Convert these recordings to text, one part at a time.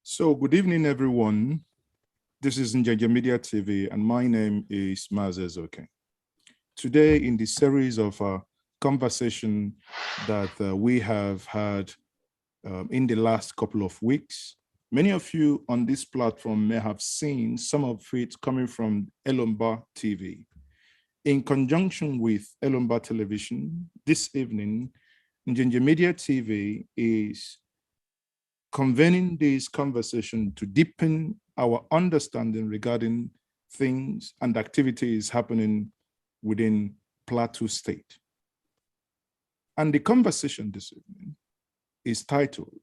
So good evening, everyone. This is Njenje Media TV, and my name is Maazị Ezeoke. Today, in the series of conversation that we have had in the last couple of weeks, many of you on this platform may have seen some of it coming from Lalong TV. In conjunction with Lalong Television, this evening, Njenje Media TV is convening this conversation to deepen our understanding regarding things and activities happening within Plateau State. And the conversation this evening is titled,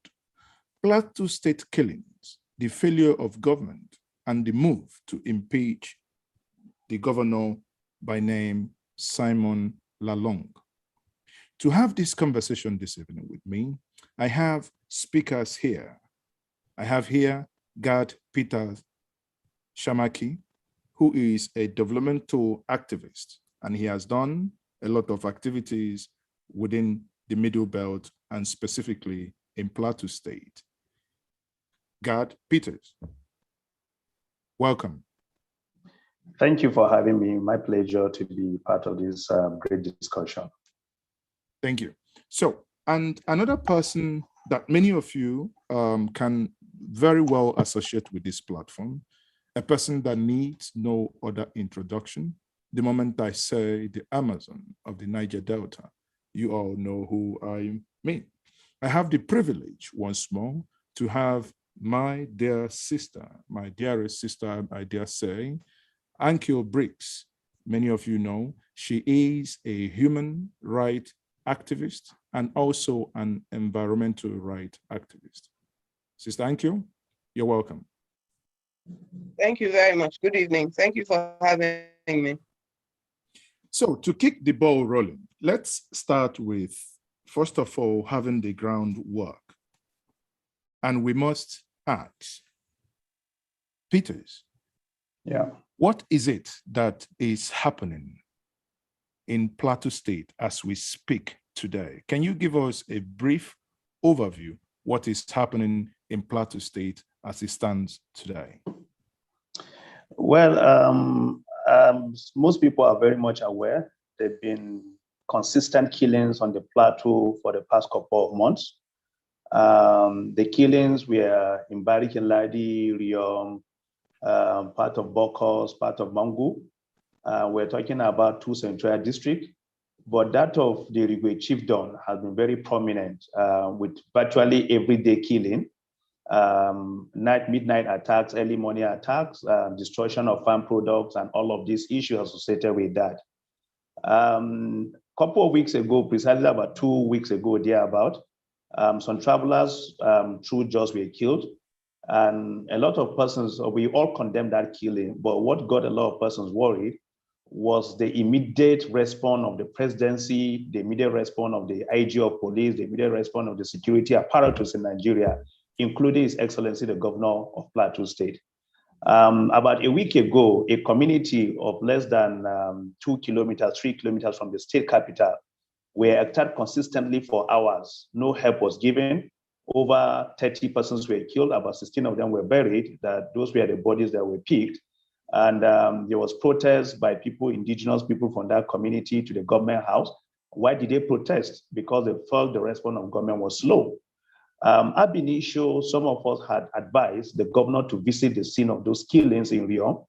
Plateau State Killings, the Failure of Government and the Move to Impeach the Governor by name Simon Lalong. To have this conversation this evening with me, I have speakers here. I have here Gad Peter Shamaki, who is a developmental activist, and he has done a lot of activities within the Middle Belt and specifically in Plateau State. Gad Peters, welcome. Thank you for having me. My pleasure to be part of this great discussion. Thank you. So, and another person that many of you can very well associate with this platform, a person that needs no other introduction. The moment I say the Amazon of the Niger Delta, you all know who I mean. I have the privilege once more to have my dear sister, my dearest sister, I dare say, Annkio Briggs. Many of you know she is a human rights activist and also an environmental rights activist. Sister Annkio, you're welcome. Thank you very much. Good evening. Thank you for having me. So to kick the ball rolling, let's start with, first of all, having the groundwork. And we must ask, Peters, what is it that is happening in Plateau State as we speak today? Can you give us a brief overview what is happening in Plateau State as it stands today? Well, most people are very much aware. There have been consistent killings on the plateau for the past couple of months. The killings were in Bariki-Ladi, Riom, part of Bokos, part of Mangu. We're talking about 2 central districts, but that of the Rigwe Chiefdom has been very prominent with virtually everyday killing, midnight attacks, early morning attacks, destruction of farm products, and all of these issues associated with that. Couple of weeks ago, precisely about 2 weeks ago, thereabout, some travelers through Jos were killed. And a lot of persons, we all condemned that killing, but what got a lot of persons worried was the immediate response of the presidency, the immediate response of the IG of police, the immediate response of the security apparatus in Nigeria, including His Excellency, the Governor of Plateau State. About a week ago, a community of less than 2 kilometers, 3 kilometers from the state capital were attacked consistently for hours. No help was given. Over 30 persons were killed. About 16 of them were buried. Those were the bodies that were picked. And there was protest by people, indigenous people from that community to the government house. Why did they protest? Because they felt the response of government was slow. Ab initio, some of us had advised the governor to visit the scene of those killings in Riom,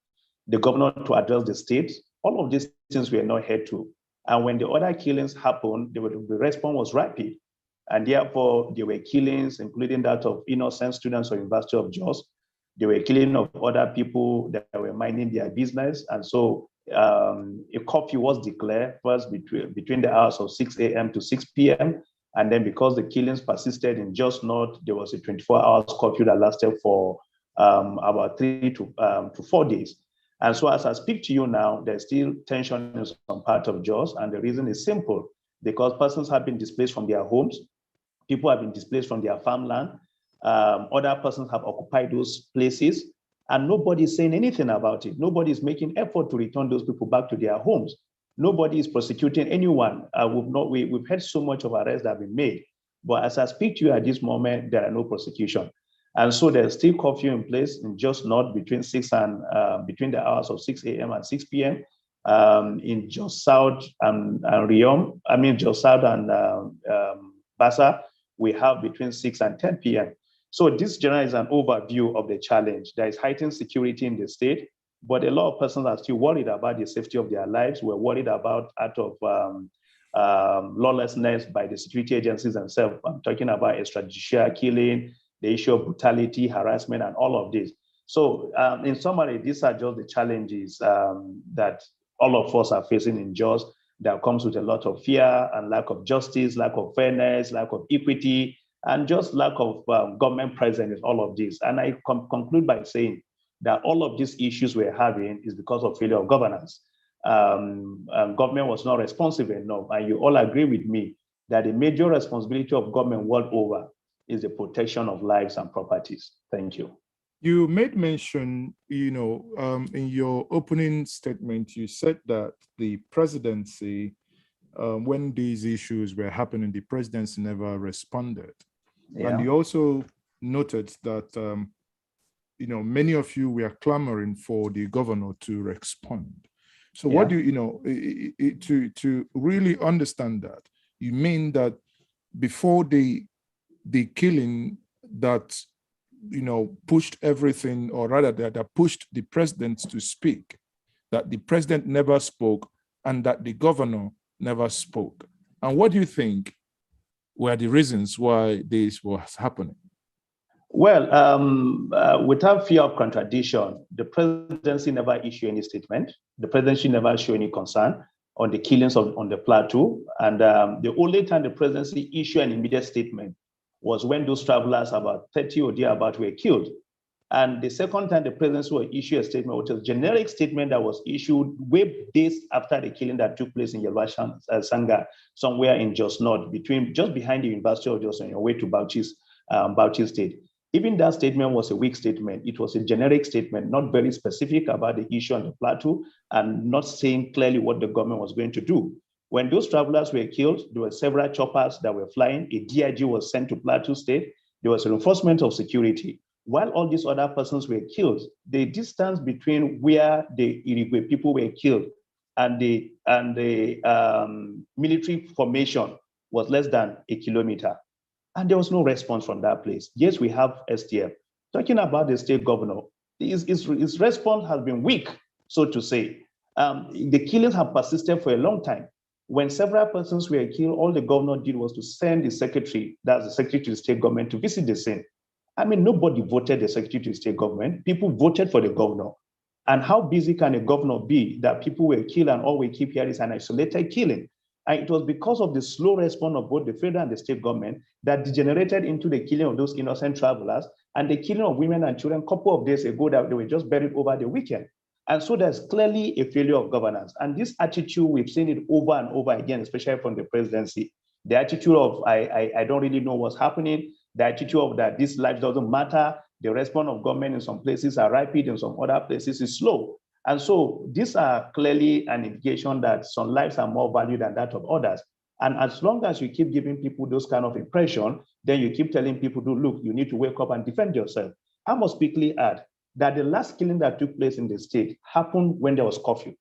the governor to address the state. All of these things were not heard to. And when the other killings happened, the response was rapid. And therefore, there were killings, including that of innocent students of University of Jos. There were killing of other people that were minding their business. And so a curfew was declared first between the hours of 6 a.m. to 6 p.m. And then because the killings persisted in Jos North, there was a 24-hour curfew that lasted for about 3 to 4 days. And so as I speak to you now, there's still tension in some part of Jos. And the reason is simple, because persons have been displaced from their homes. People have been displaced from their farmland. Other persons have occupied those places. And nobody is saying anything about it. Nobody is making effort to return those people back to their homes. Nobody is prosecuting anyone. We've had so much of arrests that have been made. But as I speak to you at this moment, there are no prosecution. And so there's still curfew in place in just North between between the hours of 6 a.m. and 6 p.m. In just South and Riom, just South and Bassa, we have between 6 and 10 p.m. So this generally is an overview of the challenge. There is heightened security in the state, but a lot of persons are still worried about the safety of their lives. We're worried about act of lawlessness by the security agencies themselves. I'm talking about extrajudicial killing, the issue of brutality, harassment, and all of this. So in summary, these are just the challenges that all of us are facing in JAWS that comes with a lot of fear and lack of justice, lack of fairness, lack of equity, and just lack of government presence in all of this. And I conclude by saying that all of these issues we're having is because of failure of governance. Government was not responsive enough, and you all agree with me that the major responsibility of government world over is the protection of lives and properties. Thank you. You made mention, in your opening statement, you said that the presidency, when these issues were happening, the presidency never responded. Yeah. And you also noted that, many of you were clamoring for the governor to respond. So what do to really understand that, you mean that before the killing that, pushed everything, or rather that pushed the president to speak, that the president never spoke and that the governor never spoke? And what do you think were the reasons why this was happening? Well, without fear of contradiction, the presidency never issued any statement. The presidency never showed any concern on the killings on the Plateau. And the only time the presidency issued an immediate statement was when those travelers, about 30 or thereabout, were killed. And the second time the presidency will issue a statement, which was a generic statement that was issued way days after the killing that took place in Yelwa Sanga, somewhere in Jos North, just behind the University of Jos on your way to Bauchi State. Even that statement was a weak statement. It was a generic statement, not very specific about the issue on the Plateau and not saying clearly what the government was going to do. When those travelers were killed, there were several choppers that were flying. A DIG was sent to Plateau State. There was reinforcement of security. While all these other persons were killed, the distance between where the Irigwe people were killed and the military formation was less than a kilometer. And there was no response from that place. Yes, we have STF. Talking about the state governor, his response has been weak, so to say. The killings have persisted for a long time. When several persons were killed, all the governor did was to send the secretary, that's the secretary to the state government, to visit the scene. I mean, nobody voted the secretary to the state government. People voted for the governor. And how busy can a governor be that people were killed and all we keep here is an isolated killing? And it was because of the slow response of both the federal and the state government that degenerated into the killing of those innocent travelers and the killing of women and children a couple of days ago that they were just buried over the weekend. And so there's clearly a failure of governance. And this attitude, we've seen it over and over again, especially from the presidency. The attitude of, I don't really know what's happening. The attitude of that this life doesn't matter. The response of government in some places are rapid, in some other places is slow. And so these are clearly an indication that some lives are more valued than that of others. And as long as you keep giving people those kind of impression, then you keep telling people to look, you need to wake up and defend yourself. I must quickly add that the last killing that took place in the state happened when there was curfew.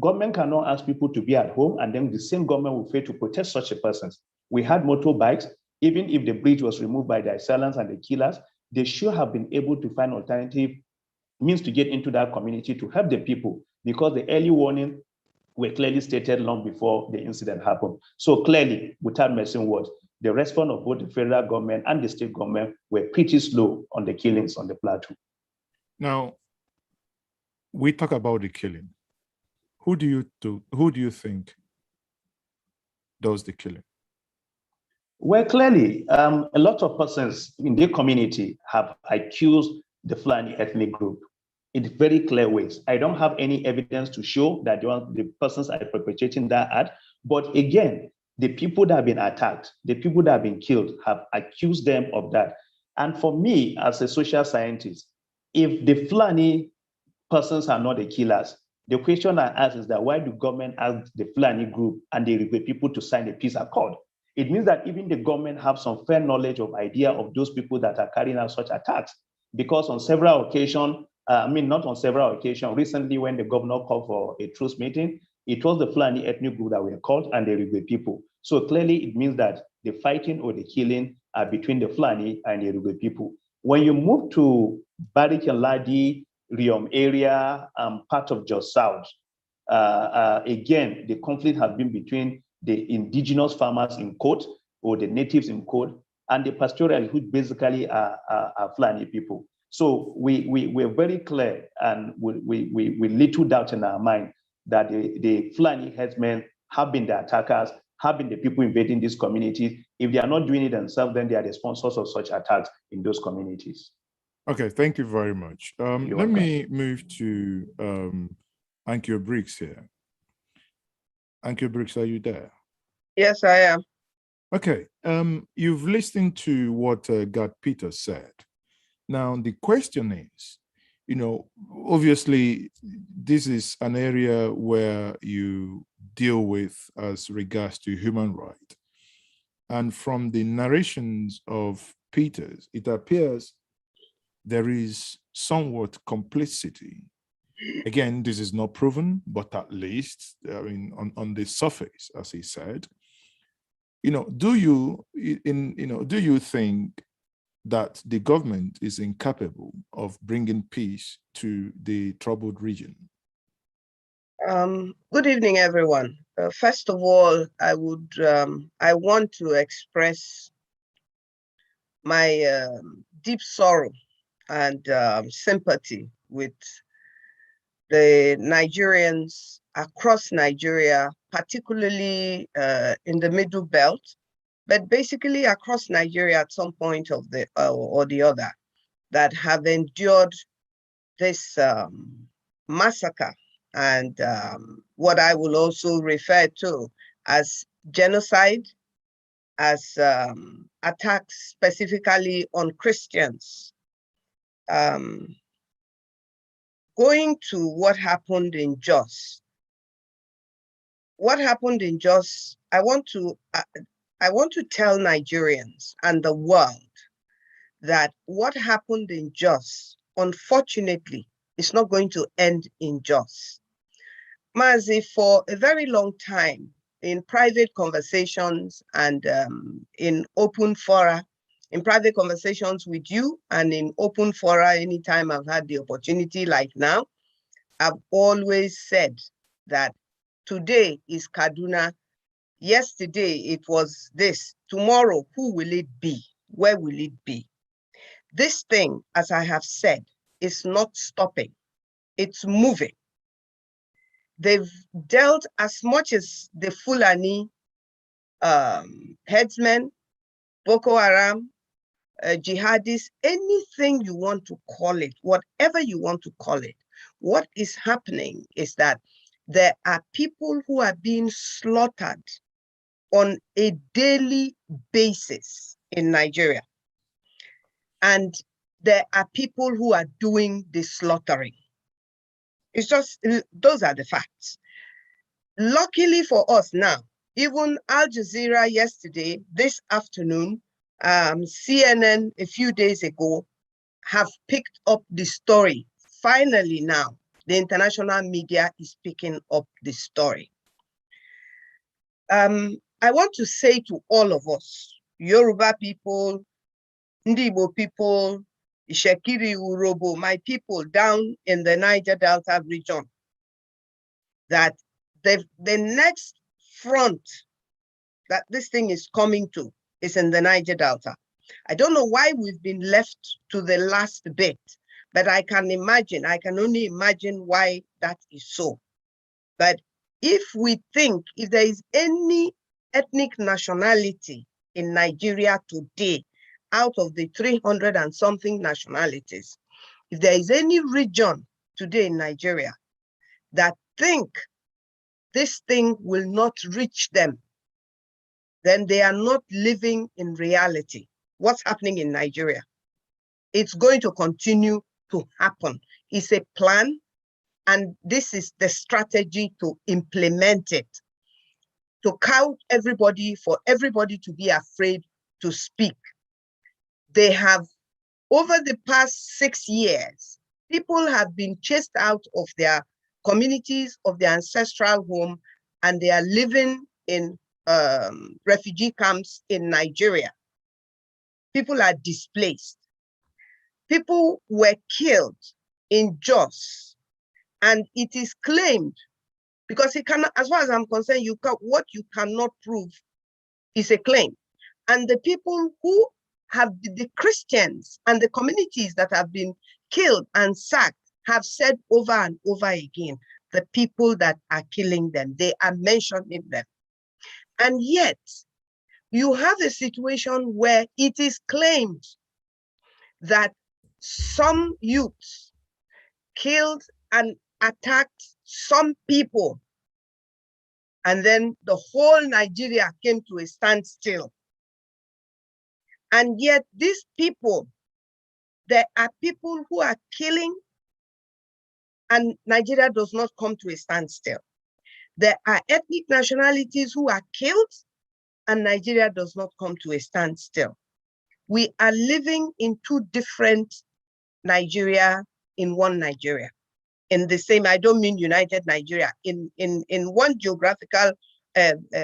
Government cannot ask people to be at home and then the same government will fail to protect such a person. We had motorbikes. Even if the bridge was removed by the assailants and the killers, they should have been able to find alternative means to get into that community to help the people, because the early warning were clearly stated long before the incident happened. So clearly, without messing words, the response of both the federal government and the state government were pretty slow on the killings on the Plateau. Now, we talk about the killing. Who do you think does the killing? Well, clearly, a lot of persons in the community have accused the Fulani ethnic group in very clear ways. I don't have any evidence to show that the persons are perpetrating that act. But again, the people that have been attacked, the people that have been killed have accused them of that. And for me, as a social scientist, if the Fulani persons are not the killers, the question I ask is that why do government ask the Fulani group and the Irigwe people to sign a peace accord? It means that even the government have some fair knowledge of idea of those people that are carrying out such attacks. Because on several occasions, not on several occasions, recently when the governor called for a truce meeting, it was the Fulani ethnic group that were called and the Irigwe people. So clearly it means that the fighting or the killing are between the Fulani and the Irigwe people. When you move to Barrick and Ladi, Riom area, part of Jos South, again, the conflict has been between the indigenous farmers in quote, or the natives in quote, and the pastoralists, who basically are Fulani people. So we're very clear, and we little doubt in our mind that the Fulani headsmen have been the attackers, have been the people invading these communities. If they are not doing it themselves, then they are the sponsors of such attacks in those communities. Okay, thank you very much. Let me move to Annkio Briggs here. Annkio Briggs, are you there? Yes, I am. Okay, you've listened to what Gad Peter said. Now, the question is, obviously, this is an area where you deal with as regards to human rights. And from the narrations of Peters, it appears there is somewhat complicity. Again, this is not proven, but at least, on the surface, as he said, do you think that the government is incapable of bringing peace to the troubled region? Good evening, everyone. First of all, I want to express my deep sorrow and sympathy with the Nigerians across Nigeria, particularly in the Middle Belt, but basically across Nigeria at some point of the or the other, that have endured this massacre and what I will also refer to as genocide, as attacks specifically on Christians. Going to what happened in Jos. What happened in Jos, I want to tell Nigerians and the world that what happened in Jos, unfortunately, is not going to end in Jos. Maazị, for a very long time, in private conversations and in open fora, in private conversations with you and in open fora, anytime I've had the opportunity like now, I've always said that today is Kaduna, yesterday it was this, tomorrow who will it be? Where will it be? This thing, as I have said, is not stopping, it's moving. They've dealt as much as the Fulani headsmen, Boko Haram, jihadists, anything you want to call it, whatever you want to call it. What is happening is that there are people who are being slaughtered on a daily basis in Nigeria. And there are people who are doing the slaughtering. It's just, those are the facts. Luckily for us now, even Al Jazeera yesterday, this afternoon, CNN a few days ago, have picked up the story. Finally now, the international media is picking up the story. I want to say to all of us, Yoruba people, Ndibo people, Ishekiri Urobo, my people down in the Niger Delta region, that the next front that this thing is coming to is in the Niger Delta. I don't know why we've been left to the last bit, but I can only imagine why that is so. But if we think, if there is any ethnic nationality in Nigeria today, out of the 300 and something nationalities, if there is any region today in Nigeria that think this thing will not reach them, then they are not living in reality. What's happening in Nigeria? It's going to continue to happen. It's a plan, and this is the strategy to implement it, to count everybody, for everybody to be afraid to speak. They have, over the past 6 years, people have been chased out of their communities, of their ancestral home, and they are living in refugee camps in Nigeria. People are displaced. People were killed in Jos, and it is claimed, because it cannot, as far as I'm concerned, what you cannot prove is a claim. And the people who have, the Christians and the communities that have been killed and sacked, have said over and over again, the people that are killing them, they are mentioning them. And yet, you have a situation where it is claimed that some youths killed and attacked some people, and then the whole Nigeria came to a standstill. And yet these people, there are people who are killing, and Nigeria does not come to a standstill. There are ethnic nationalities who are killed, and Nigeria does not come to a standstill. We are living in two different Nigeria in one Nigeria. In the same, I don't mean united Nigeria. In one geographical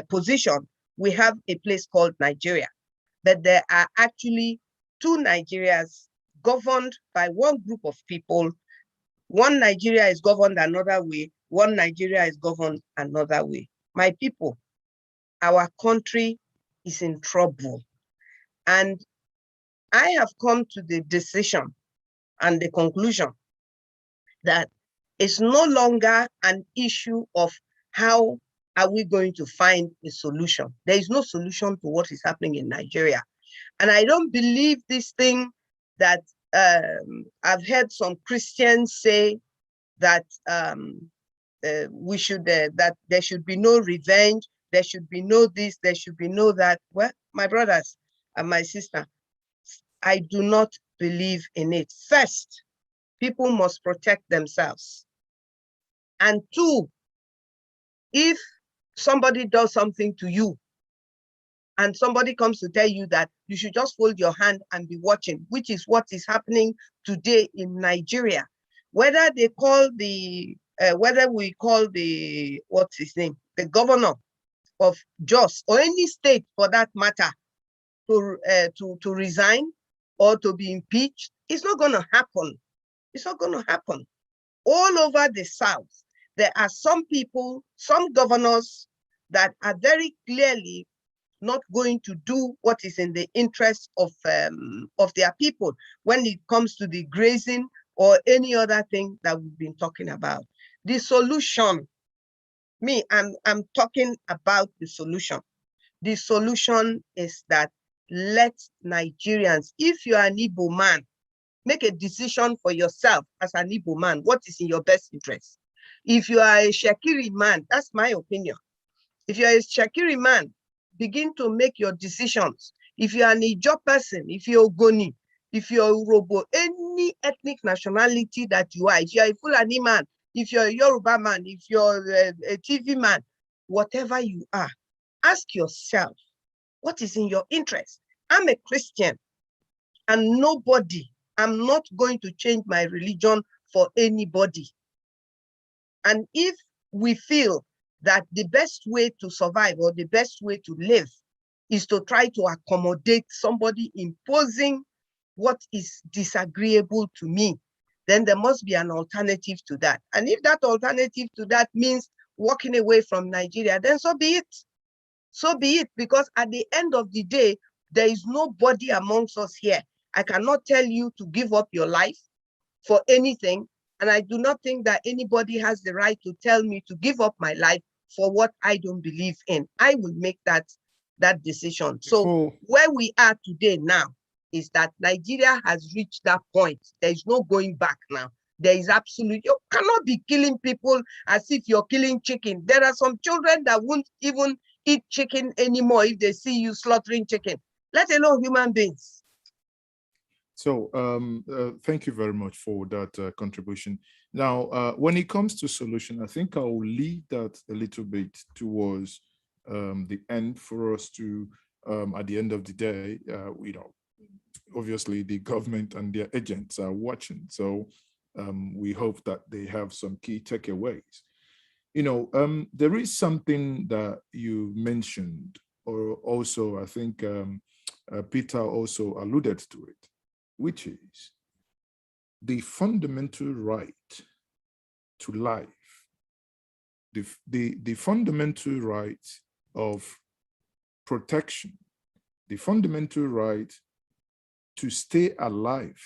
position, we have a place called Nigeria. But there are actually two Nigerias governed by one group of people. One Nigeria is governed another way, one Nigeria is governed another way. My people, our country is in trouble. And I have come to the decision and the conclusion that it's no longer an issue of how are we going to find a solution. There is no solution to what is happening in Nigeria. And I don't believe this thing that I've heard some Christians say that we should, that there should be no revenge, there should be no this, there should be no that. Well, my brothers and my sister, I do not believe in it. First, people must protect themselves. And two, if somebody does something to you and somebody comes to tell you that you should just fold your hand and be watching, which is what is happening today in Nigeria, whether they call the, whether we call the, what's his name, the governor of Jos or any state for that matter to resign or to be impeached, it's not going to happen. It's not going to happen. All over the South, there are some people, some governors that are very clearly not going to do what is in the interest of their people when it comes to the grazing or any other thing that we've been talking about. The solution, I'm talking about the solution. The solution is that let Nigerians, if you are an Igbo man, make a decision for yourself as an Igbo man, what is in your best interest. If you are a Shakiri man, that's my opinion. If you are a Shakiri man, begin to make your decisions. If you are an Ijo person, if you're Ogoni, if you're Urobo, any ethnic nationality that you are, if you're a Fulani man, if you're a Yoruba man, if you're a TV man, whatever you are, ask yourself, what is in your interest? I'm a Christian, and nobody, I'm not going to change my religion for anybody. And if we feel that the best way to survive or the best way to live is to try to accommodate somebody imposing what is disagreeable to me, then there must be an alternative to that. And if that alternative to that means walking away from Nigeria, then so be it. So be it, because at the end of the day, there is nobody amongst us here. I cannot tell you to give up your life for anything. And I do not think that anybody has the right to tell me to give up my life for what I don't believe in. I will make that decision. So where we are today now is that Nigeria has reached that point. There is no going back now. There is absolute, you cannot be killing people as if you're killing chicken. There are some children that won't even eat chicken anymore if they see you slaughtering chicken, let alone human beings. So thank you very much for that contribution. Now, when it comes to solution, I think I will leave that a little bit towards the end for us to, at the end of the day, obviously the government and their agents are watching. So we hope that they have some key takeaways. There is something that you mentioned, or also I think Peter also alluded to it, which is the fundamental right to life, the fundamental right of protection, the fundamental right to stay alive,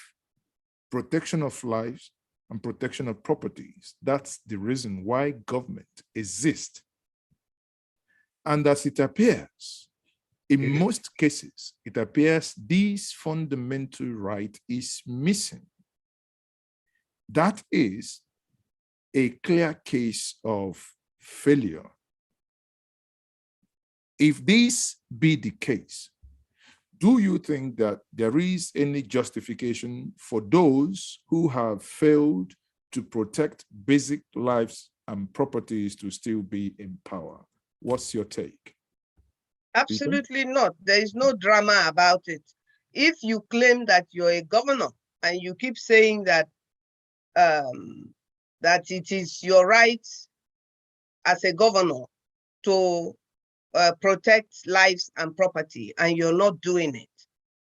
protection of lives and protection of properties. That's the reason why government exists. And as it appears, in most cases, it appears this fundamental right is missing. That is a clear case of failure. If this be the case, do you think that there is any justification for those who have failed to protect basic lives and properties to still be in power? What's your take? Absolutely not. There is no drama about it. If you claim that you're a governor and you keep saying that that it is your right as a governor to protect lives and property, and you're not doing it,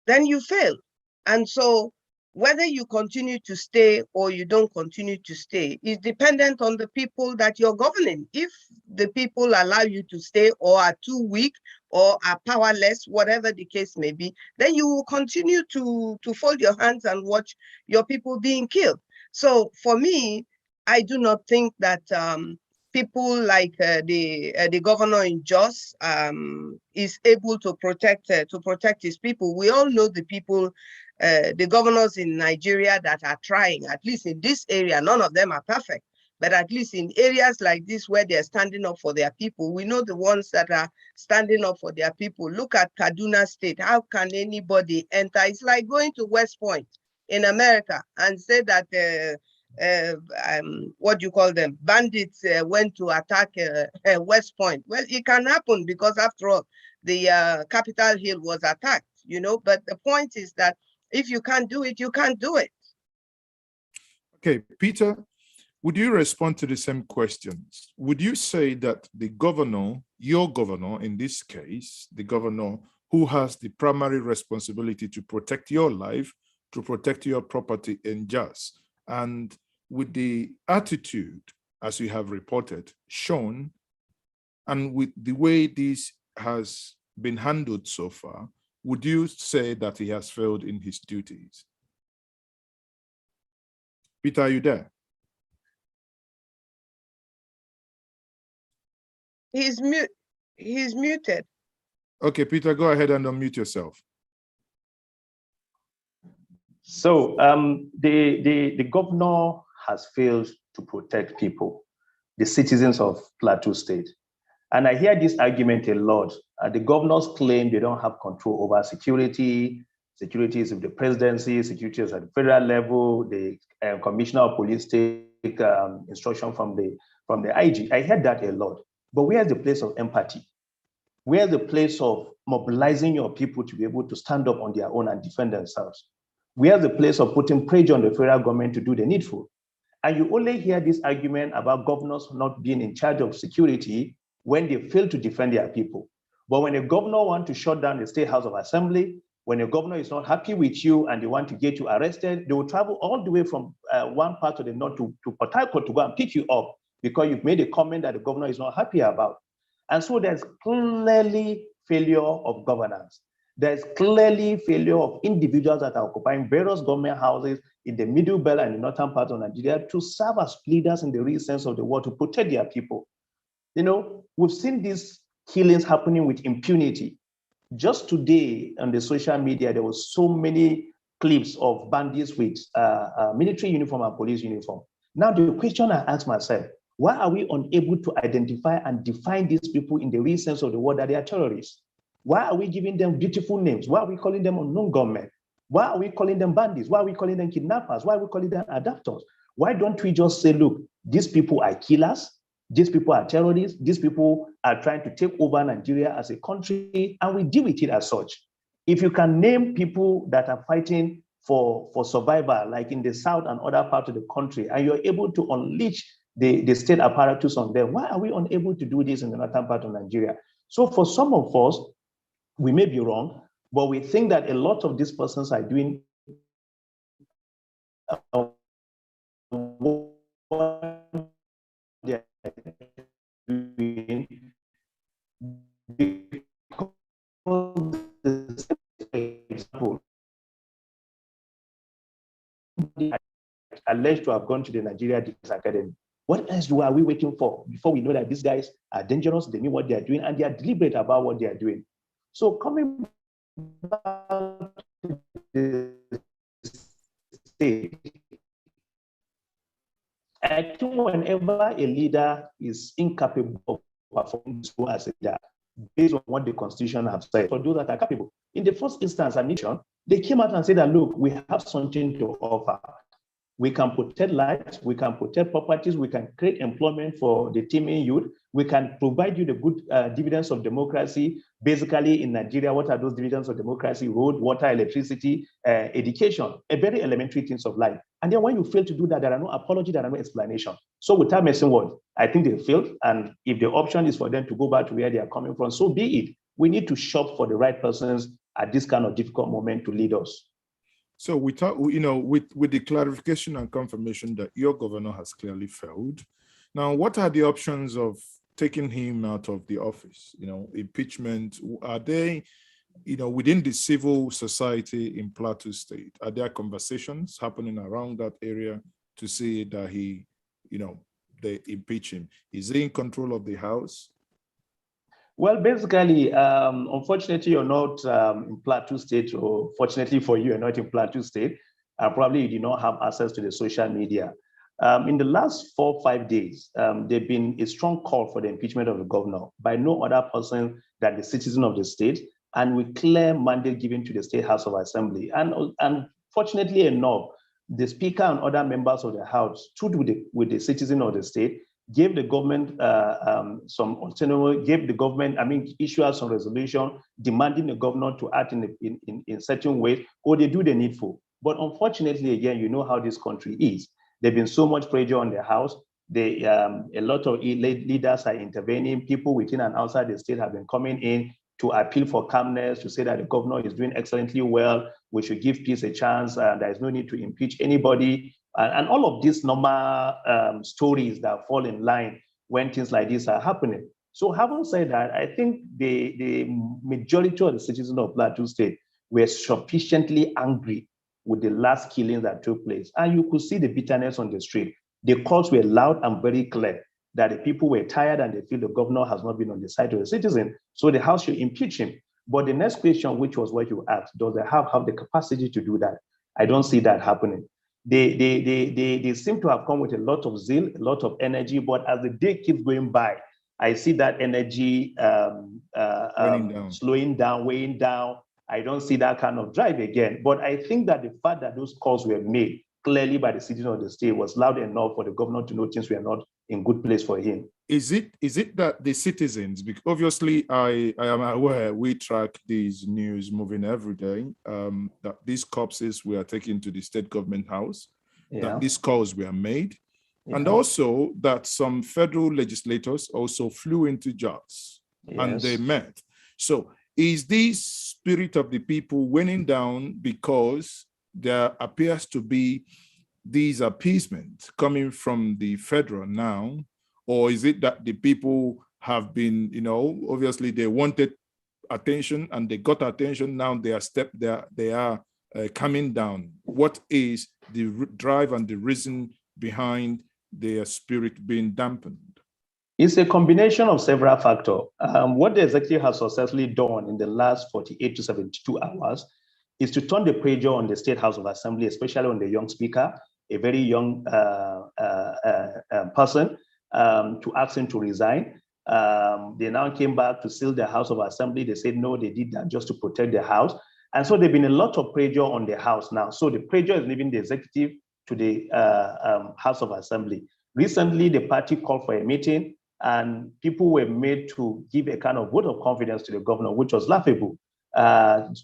then you fail. And so whether you continue to stay or you don't continue to stay is dependent on the people that you're governing. If the people allow you to stay or are too weak or are powerless, whatever the case may be, then you will continue to fold your hands and watch your people being killed. So for me, I do not think that people like the governor in Jos is able to protect his people. We all know the people, the governors in Nigeria that are trying. At least in this area, none of them are perfect, but at least in areas like this where they're standing up for their people, we know the ones that are standing up for their people. Look at Kaduna State. How can anybody enter? It's like going to West Point in America and say that what do you call them? Bandits went to attack West Point. Well, it can happen because after all, the Capitol Hill was attacked, but the point is that if you can't do it, you can't do it. Okay, Peter, would you respond to the same questions? Would you say that the governor, your governor in this case, the governor who has the primary responsibility to protect your life, to protect your property in Jos, and with the attitude, as you have reported, shown, and with the way this has been handled so far, would you say that he has failed in his duties? Peter, are you there? He's muted. Okay, Peter, go ahead and unmute yourself. So the governor has failed to protect people, the citizens of Plateau State. And I hear this argument a lot. The governors claim they don't have control over security. Security is with the presidency, security is at the federal level, the commissioner of police take instruction from the IG. I heard that a lot. But where's the place of empathy? Where's the place of mobilizing your people to be able to stand up on their own and defend themselves? Where's the place of putting pressure on the federal government to do the needful? And you only hear this argument about governors not being in charge of security when they fail to defend their people. But when a governor wants to shut down the State House of Assembly, when a governor is not happy with you and they want to get you arrested, they will travel all the way from one part of the north to Port Harcourt to go and pick you up because you've made a comment that the governor is not happy about. And so there's clearly failure of governance. There's clearly failure of individuals that are occupying various government houses in the middle belt and the northern part of Nigeria to serve as leaders in the real sense of the word to protect their people. We've seen these killings happening with impunity. Just today on the social media, there was so many clips of bandits with military uniform and police uniform. Now the question I ask myself, why are we unable to identify and define these people in the real sense of the word that they are terrorists? Why are we giving them beautiful names? Why are we calling them unknown gunmen? Why are we calling them bandits? Why are we calling them kidnappers? Why are we calling them abductors? Why don't we just say, look, these people are killers, these people are terrorists, these people are trying to take over Nigeria as a country, and we deal with it as such. If you can name people that are fighting for survival, like in the South and other parts of the country, and you're able to unleash the state apparatus on them, why are we unable to do this in the northern part of Nigeria? So for some of us, we may be wrong, but we think that a lot of these persons are doing what they are doing because example, alleged to have gone to the Nigeria Defense Academy. What else are we waiting for before we know that these guys are dangerous, they know what they are doing, and they are deliberate about what they are doing? So coming back to the state, I think whenever a leader is incapable of performing his role as a leader, based on what the Constitution has said, for those that are capable. In the first instance, admission, they came out and said that, look, we have something to offer. We can protect lives, we can protect properties, we can create employment for the teeming youth, we can provide you the good dividends of democracy. Basically, in Nigeria, what are those dividends of democracy? Road, water, electricity, education, a very elementary things of life. And then when you fail to do that, there are no apology, there are no explanation. So without messing words, I think they failed. And if the option is for them to go back to where they are coming from, so be it. We need to shop for the right persons at this kind of difficult moment to lead us. So we talk, you know, with the clarification and confirmation that your governor has clearly failed. Now, what are the options of taking him out of the office? You know, impeachment, are they, you know, within the civil society in Plateau State, are there conversations happening around that area to see that he, you know, they impeach him? Is he in control of the House? Well, basically, unfortunately, you're not in Plateau State, or fortunately for you, you're not in Plateau State. Probably you do not have access to the social media. In the last 4 or 5 days, there's been a strong call for the impeachment of the governor by no other person than the citizen of the state, and with clear mandate given to the State House of Assembly. And fortunately enough, the Speaker and other members of the House stood with the citizen of the state, gave the government some autonomy, gave the government, issue some resolution demanding the governor to act in certain ways, or they do the needful. But unfortunately, again, you know how this country is. There's been so much pressure on the House. A lot of leaders are intervening. People within and outside the state have been coming in to appeal for calmness, to say that the governor is doing excellently well. We should give peace a chance. There is no need to impeach anybody. And all of these normal stories that fall in line when things like this are happening. So having said that, I think the majority of the citizens of Plateau State were sufficiently angry with the last killings that took place. And you could see the bitterness on the street. The calls were loud and very clear that the people were tired and they feel the governor has not been on the side of the citizen. So the House should impeach him. But the next question, which was what you asked, does the House have the capacity to do that? I don't see that happening. They seem to have come with a lot of zeal, a lot of energy, but as the day keeps going by, I see that energy slowing down, weighing down. I don't see that kind of drive again. But I think that the fact that those calls were made clearly by the citizen of the state was loud enough for the governor to know things were not in good place for him. Is it that the citizens, because obviously I am aware we track these news moving every day, that these corpses were taken to the state government house, that these calls were made, and also that some federal legislators also flew into Jos and they met. So is this spirit of the people winning down because there appears to be these appeasement coming from the federal now? Or is it that the people have been, you know, obviously they wanted attention and they got attention, now they are coming down? What is the drive and the reason behind their spirit being dampened? It's a combination of several factors. What the executive has successfully done in the last 48 to 72 hours is to turn the pressure on the State House of Assembly, especially on the young speaker, a very young person, to ask him to resign. They now came back to seal the House of Assembly. They said, no, they did that just to protect the House. And so there's been a lot of pressure on the House now. So the pressure is leaving the executive to the House of Assembly. Recently, the party called for a meeting and people were made to give a kind of vote of confidence to the governor, which was laughable.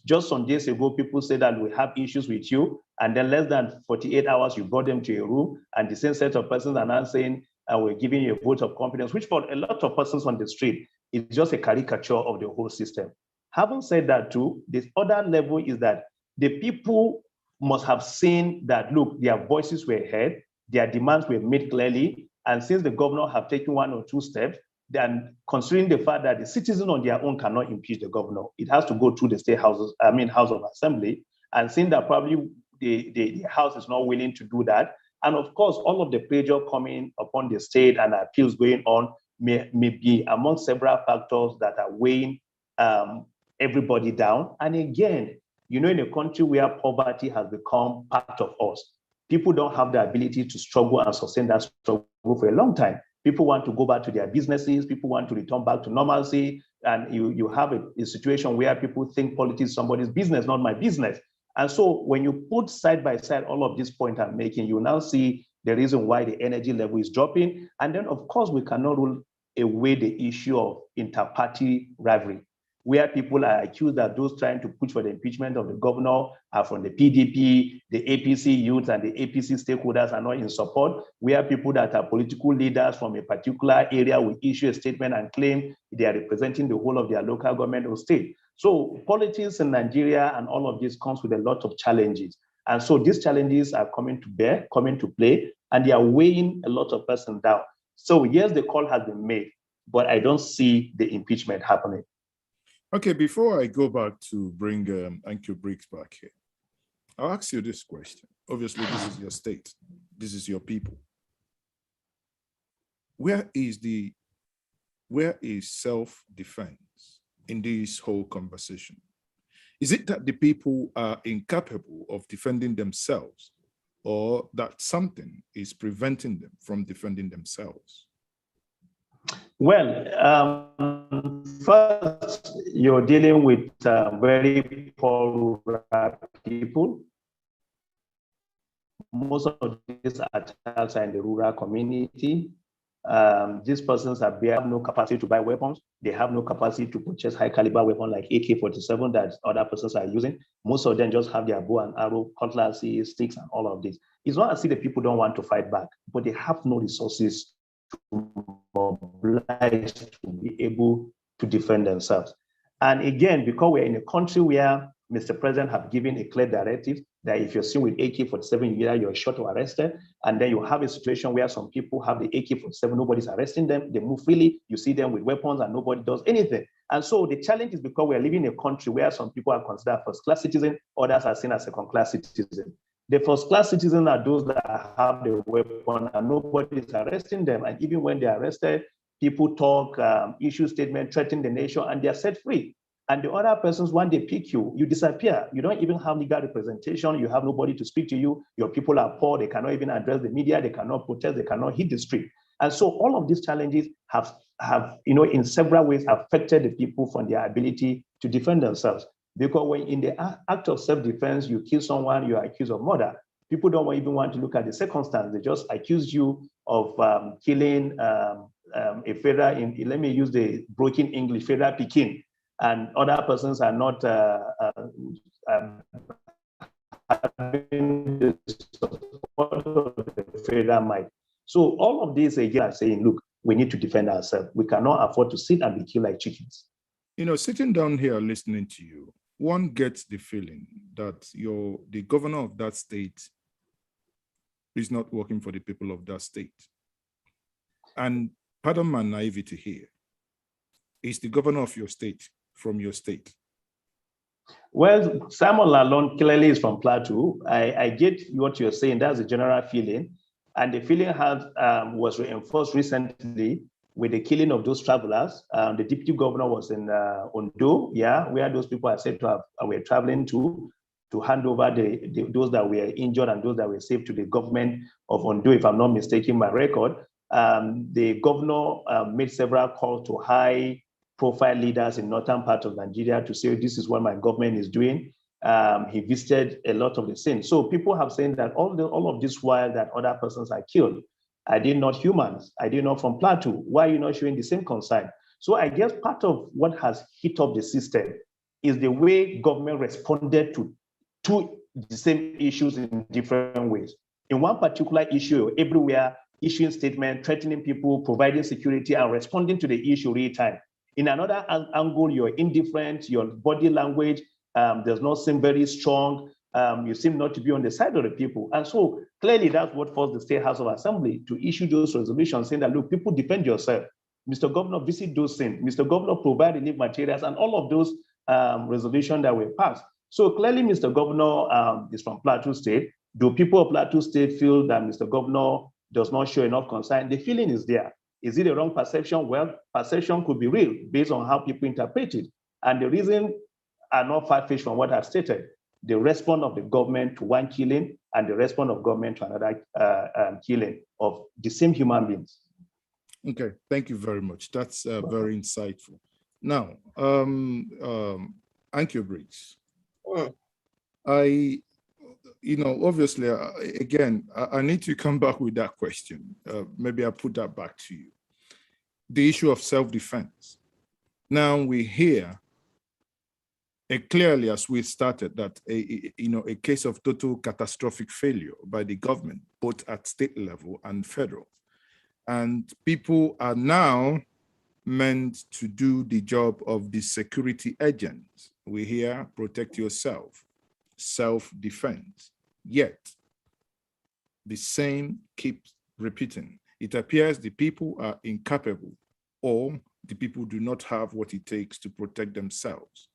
Just some days ago, people said that we have issues with you, and then less than 48 hours, you brought them to a room, and the same set of persons are now saying, we're giving you a vote of confidence, which for a lot of persons on the street is just a caricature of the whole system. Having said that too, this other level is that the people must have seen that, look, their voices were heard, their demands were made clearly, and since the governor have taken 1 or 2 steps, then considering the fact that the citizens on their own cannot impeach the governor, it has to go through the House of Assembly, and seeing that probably the House is not willing to do that, and of course, all of the pressure coming upon the state and appeals going on may be among several factors that are weighing everybody down. And again, you know, in a country where poverty has become part of us, people don't have the ability to struggle and sustain that struggle for a long time. People want to go back to their businesses, people want to return back to normalcy, and you have a situation where people think politics is somebody's business, not my business. And so when you put side by side all of these points I'm making, you now see the reason why the energy level is dropping. And then, of course, we cannot rule away the issue of inter-party rivalry, where people are accused that those trying to push for the impeachment of the governor are from the PDP, the APC youth and the APC stakeholders are not in support, where people that are political leaders from a particular area will issue a statement and claim they are representing the whole of their local government or state. So politics in Nigeria and all of this comes with a lot of challenges. And so these challenges are coming to play, and they are weighing a lot of persons down. So yes, the call has been made, but I don't see the impeachment happening. Okay, before I go back to bring Annkio Briggs back here, I'll ask you this question. Obviously, this is your state. This is your people. Where is self-defense in this whole conversation? Is it that the people are incapable of defending themselves, or that something is preventing them from defending themselves? Well, first, you're dealing with very poor rural people. Most of these attacks are in the rural community. These persons have no capacity to buy weapons. They have no capacity to purchase high caliber weapons like AK-47 that other persons are using. Most of them just have their bow and arrow, cutlasses, sticks, and all of this. It's not as if the people don't want to fight back, but they have no resources obliged to be able to defend themselves. And again, because we're in a country where Mr. President have given a clear directive that if you're seen with AK-47, you're shot or arrested, and then you have a situation where some people have the AK-47, nobody's arresting them, they move freely, you see them with weapons and nobody does anything. And so the challenge is because we're living in a country where some people are considered first-class citizens, others are seen as second-class citizens. The first-class citizens are those that have the weapon and nobody is arresting them. And even when they're arrested, people talk, issue statements, threaten the nation, and they're set free. And the other persons, when they pick you, you disappear. You don't even have legal representation. You have nobody to speak to you. Your people are poor. They cannot even address the media. They cannot protest. They cannot hit the street. And so all of these challenges have in several ways affected the people from their ability to defend themselves. Because when in the act of self-defense, you kill someone, you are accused of murder. People don't even want to look at the circumstance. They just accuse you of killing a federal, let me use the broken English, federal Pekin. And other persons are not having the support of the federal might. So all of these again are saying, look, we need to defend ourselves. We cannot afford to sit and be killed like chickens. You know, sitting down here listening to you, one gets the feeling that the governor of that state is not working for the people of that state. And pardon my naivety here, is the governor of your state from your state? Well, Simon Lalong clearly is from Plateau. I get what you're saying. That's a general feeling. And the feeling was reinforced recently with the killing of those travelers. The deputy governor was in Ondo, where those people are said to have were traveling to hand over those that were injured and those that were saved to the government of Ondo, if I'm not mistaken my record. The governor made several calls to high-profile leaders in northern part of Nigeria to say, this is what my government is doing. He visited a lot of the scenes. So people have said that all of this while that other persons are killed, are they not humans? Are they not from Plateau? Why are you not showing the same concern? So I guess part of what has hit up the system is the way government responded to the same issues in different ways. In one particular issue, everywhere issuing statements, threatening people, providing security, and responding to the issue real time. In another angle, you're indifferent, your body language does not seem very strong. You seem not to be on the side of the people. And so clearly that's what forced the State House of Assembly to issue those resolutions saying that, look, people, defend yourself. Mr. Governor, visit those things. Mr. Governor, provide relief materials, and all of those resolutions that were passed. So clearly, Mr. Governor is from Plateau State. Do people of Plateau State feel that Mr. Governor does not show enough concern? The feeling is there. Is it a wrong perception? Well, perception could be real based on how people interpret it. And the reason are not far-fetched from what I've stated. The response of the government to one killing and the response of government to another killing of the same human beings. Okay, thank you very much. That's very insightful. Now, Annkio Briggs, obviously, again, I need to come back with that question. Maybe I'll put that back to you. The issue of self-defense. Now we hear clearly, as we started, that a case of total catastrophic failure by the government, both at state level and federal. And people are now meant to do the job of the security agent. We hear protect yourself, self-defense. Yet, the same keeps repeating. It appears the people are incapable, or the people do not have what it takes to protect themselves.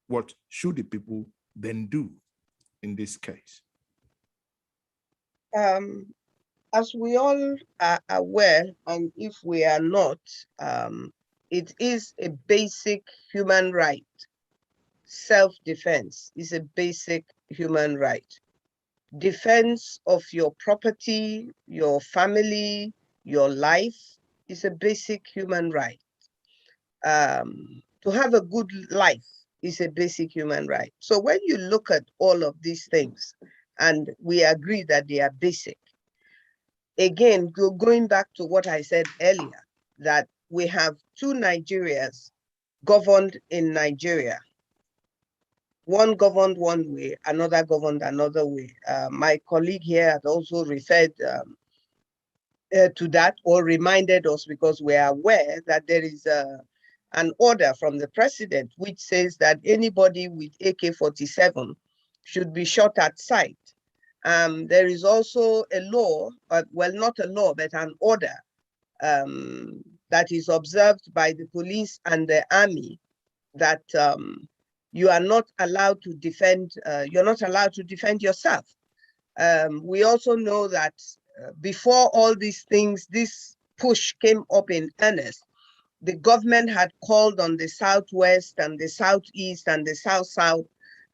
What should the people then do in this case? As we all are aware, and if we are not, it is a basic human right. Self-defense is a basic human right. Defense of your property, your family, your life is a basic human right. To have a good life is a basic human right. So when you look at all of these things, and we agree that they are basic, again, going back to what I said earlier, that we have two Nigerias governed in Nigeria. One governed one way, another governed another way. My colleague here had also referred to that, or reminded us, because we are aware that there is an order from the president which says that anybody with AK-47 should be shot at sight. There is also a law, well, not a law, but an order that is observed by the police and the army, that you are not allowed to defend, you're not allowed to defend yourself. We also know that before all these things, this push came up in earnest, the government had called on the Southwest and the Southeast and the South-South,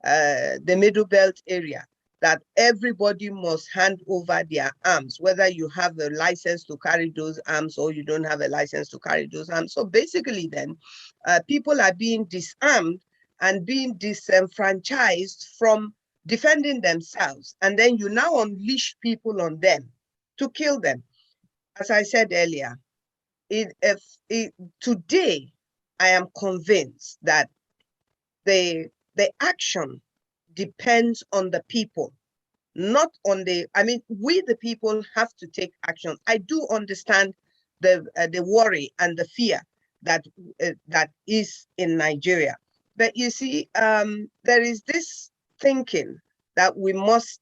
the Middle Belt area, that everybody must hand over their arms, whether you have a license to carry those arms or you don't have a license to carry those arms. So basically then, people are being disarmed and being disenfranchised from defending themselves. And then you now unleash people on them to kill them. As I said earlier, today, I am convinced that the action depends on the people, not on we the people have to take action. I do understand the worry and the fear that is in Nigeria. But you see, there is this thinking that we must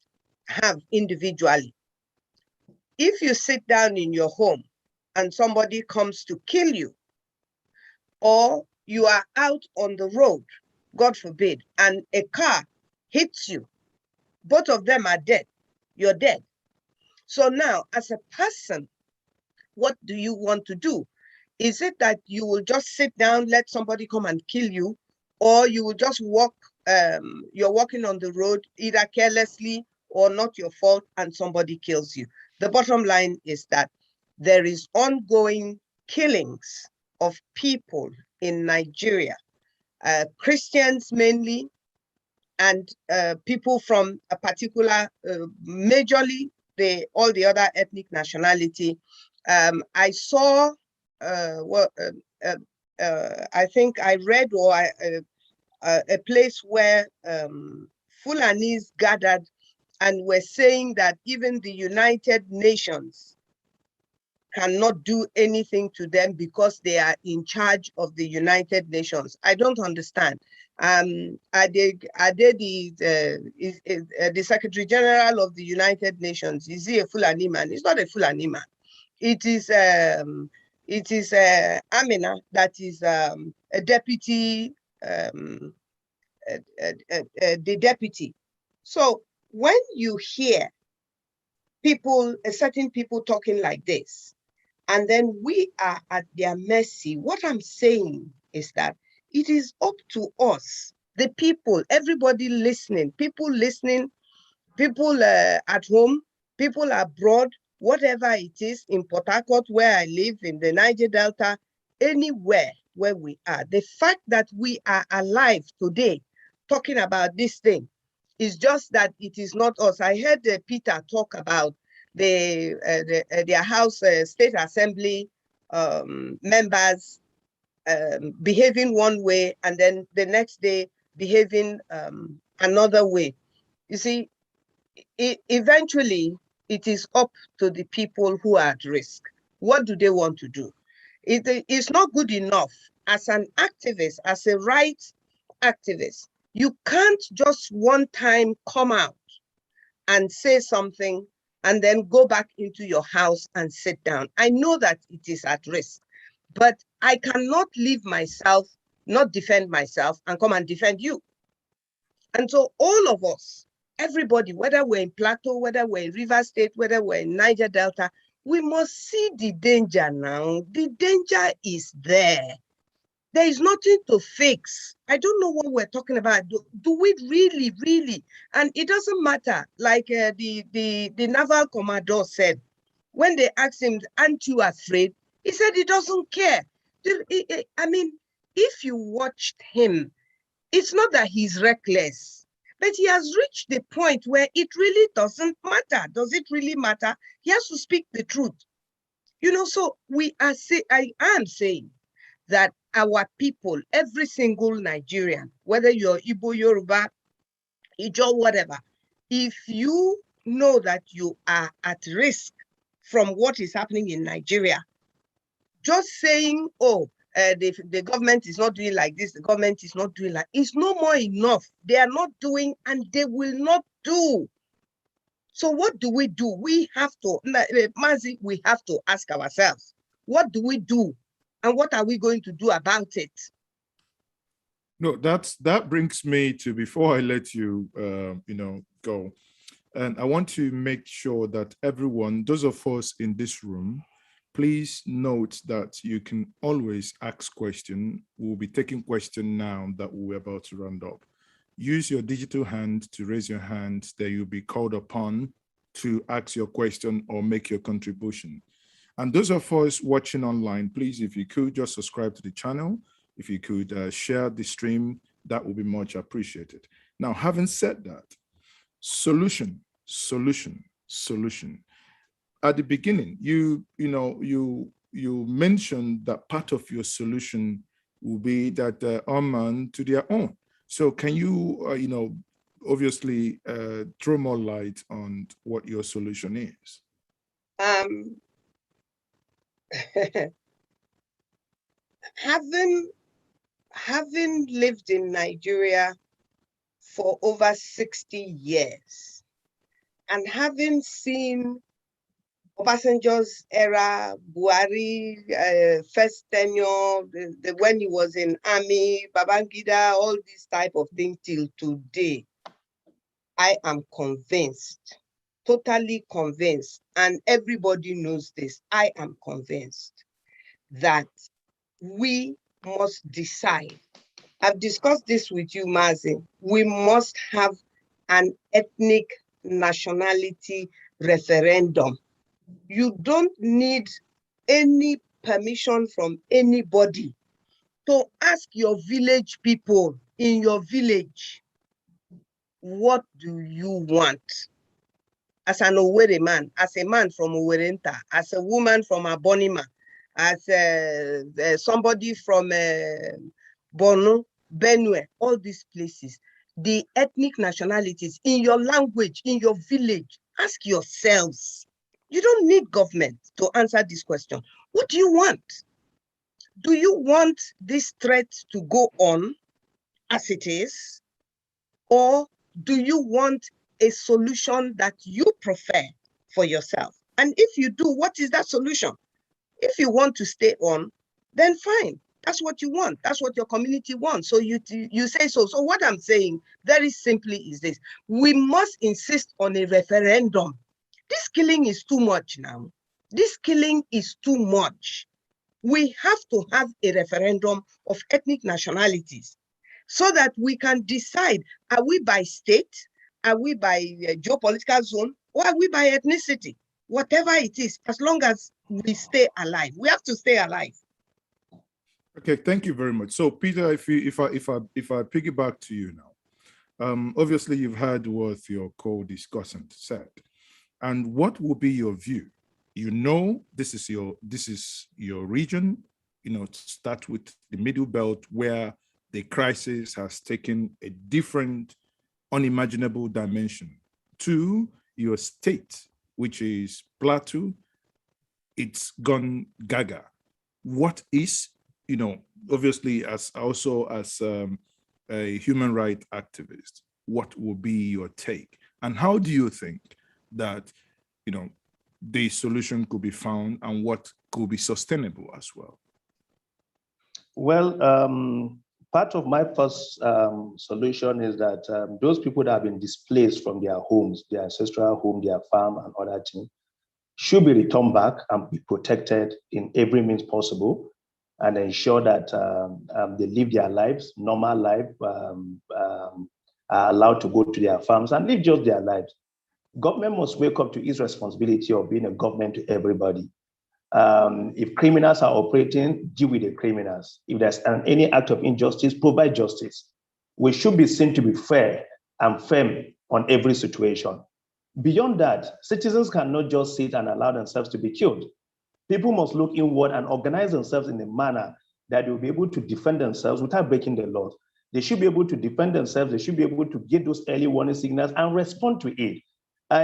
have individually. If you sit down in your home and somebody comes to kill you, or you are out on the road, God forbid, and a car hits you, both of them are dead, you're dead. So now, as a person, what do you want to do? Is it that you will just sit down, let somebody come and kill you, or you will just walk, you're walking on the road, either carelessly or not your fault, and somebody kills you? The bottom line is that there is ongoing killings of people in Nigeria, Christians mainly, and people from a particular, majorly all the other ethnic nationality. I saw, I think I read a place where Fulanis gathered and were saying that even the United Nations cannot do anything to them because they are in charge of the United Nations. I don't understand. Are they the Secretary General of the United Nations? Is he a Fulani man? He's not a Fulani man. It is Amina that is a deputy, the deputy. So when you hear certain people talking like this, and then we are at their mercy, what I'm saying is that it is up to us, the people, everybody listening, people at home, people abroad, whatever it is, in Port Harcourt, where I live, in the Niger Delta, anywhere where we are. The fact that we are alive today talking about this thing is just that it is not us. I heard Peter talk about their House State Assembly members behaving one way and then the next day behaving another way. You see, eventually it is up to the people who are at risk. What do they want to do? It's not good enough as an activist, as a rights activist. You can't just one time come out and say something and then go back into your house and sit down. I know that it is at risk, but I cannot leave myself, not defend myself, and come and defend you. And so all of us, everybody, whether we're in Plateau, whether we're in River State, whether we're in Niger Delta, we must see the danger now. The danger is there. There is nothing to fix. I don't know what we're talking about. Do we really? And it doesn't matter, like the naval commodore said, when they asked him, aren't you afraid? He said he doesn't care. I mean, if you watched him, it's not that he's reckless, but he has reached the point where it really doesn't matter. Does it really matter? He has to speak the truth. You know, so I am saying that our people, every single Nigerian, whether you're Igbo, Yoruba, Ijo, whatever, if you know that you are at risk from what is happening in Nigeria, just saying, oh, the government is not doing like this, the government is not doing like, it's no more enough. They are not doing and they will not do. So what do? We have to, Maazị, we have to ask ourselves, what do we do? And what are we going to do about it? No, that brings me to, before I let you, go, and I want to make sure that everyone, those of us in this room, please note that you can always ask questions. We'll be taking questions now that we're about to round up. Use your digital hand to raise your hand, that you'll be called upon to ask your question or make your contribution. And those of us watching online, please, if you could just subscribe to the channel, if you could share the stream, that would be much appreciated. Now, having said that, solution. At the beginning, you mentioned that part of your solution will be that man to their own. So can you, obviously throw more light on what your solution is? Having lived in Nigeria for over 60 years and having seen Obasanjo's era, Buhari, first tenure, when he was in army, Babangida, all these type of things till today, I am convinced, totally convinced, and everybody knows this, I am convinced that we must decide. I've discussed this with you, Maazị. We must have an ethnic nationality referendum. You don't need any permission from anybody to ask your village people in your village, what do you want? As an Owerri man, as a man from Owerenta, as a woman from Abonima, as somebody from Borno, Benue, all these places, the ethnic nationalities, in your language, in your village, ask yourselves. You don't need government to answer this question. What do you want? Do you want this threat to go on as it is? Or do you want a solution that you prefer for yourself? And if you do, what is that solution? If you want to stay on, then fine. That's what you want. That's what your community wants. So you say so. So what I'm saying very simply is this. We must insist on a referendum. This killing is too much now. This killing is too much. We have to have a referendum of ethnic nationalities so that we can decide, are we by state, are we by geopolitical zone, or are we by ethnicity? Whatever it is, as long as we stay alive. We have to stay alive. Okay, thank you very much. So, Peter, if I piggyback to you now, obviously you've heard what your co-discussant said, and what will be your view? You know, this is your region. You know, start with the Middle Belt, where the crisis has taken a different, unimaginable dimension. To your state, which is Plateau, it's gone gaga. What is, you know, obviously as a human rights activist, what will be your take? And how do you think that, you know, the solution could be found and what could be sustainable as well? Well, part of my first solution is that those people that have been displaced from their homes, their ancestral home, their farm and other things, should be returned back and be protected in every means possible, and ensure that they live their lives, normal life, are allowed to go to their farms and live just their lives. Government must wake up to its responsibility of being a government to everybody. If criminals are operating, deal with the criminals. If there's any act of injustice, provide justice. We should be seen to be fair and firm on every situation. Beyond that, citizens cannot just sit and allow themselves to be killed. People must look inward and organize themselves in a manner that they'll be able to defend themselves without breaking the laws. They should be able to defend themselves. They should be able to get those early warning signals and respond to it.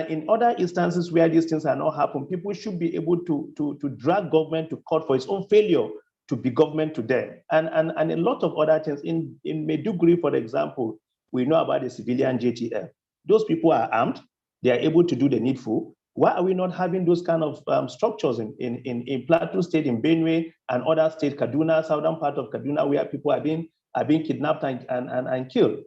In other instances where these things are not happening, people should be able to drag government to court for its own failure to be government to them. And a lot of other things. In Maiduguri, for example, we know about the civilian JTF. Those people are armed. They are able to do the needful. Why are we not having those kind of structures in Plateau State, in Benue, and other states, Kaduna, southern part of Kaduna, where people are being kidnapped and killed?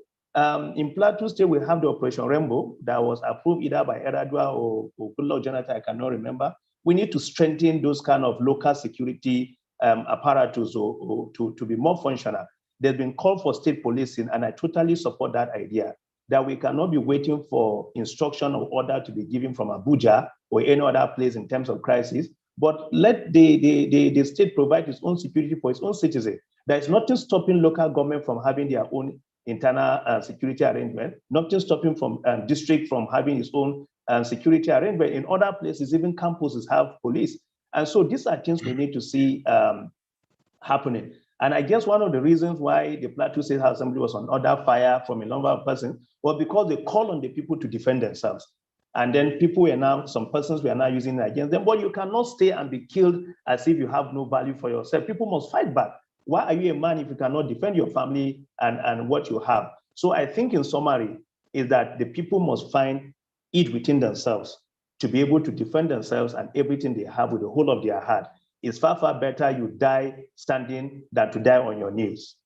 In Plateau State, we have the Operation Rainbow that was approved either by Eradua or Goodluck Jonathan, I cannot remember. We need to strengthen those kind of local security apparatus to be more functional. There's been called for state policing, and I totally support that idea, that we cannot be waiting for instruction or order to be given from Abuja or any other place in terms of crisis, but let the state provide its own security for its own citizens. There is nothing stopping local government from having their own internal security arrangement, nothing stopping from district from having its own security arrangement. In other places, even campuses have police. And so these are things we need to see happening. And I guess one of the reasons why the Plateau State Assembly was on order fire from a number of persons was because they call on the people to defend themselves. And then some persons were now using it against them. But you cannot stay and be killed as if you have no value for yourself. People must fight back. Why are you a man if you cannot defend your family and what you have? So I think in summary is that the people must find it within themselves to be able to defend themselves and everything they have with the whole of their heart. It's far, far better you die standing than to die on your knees.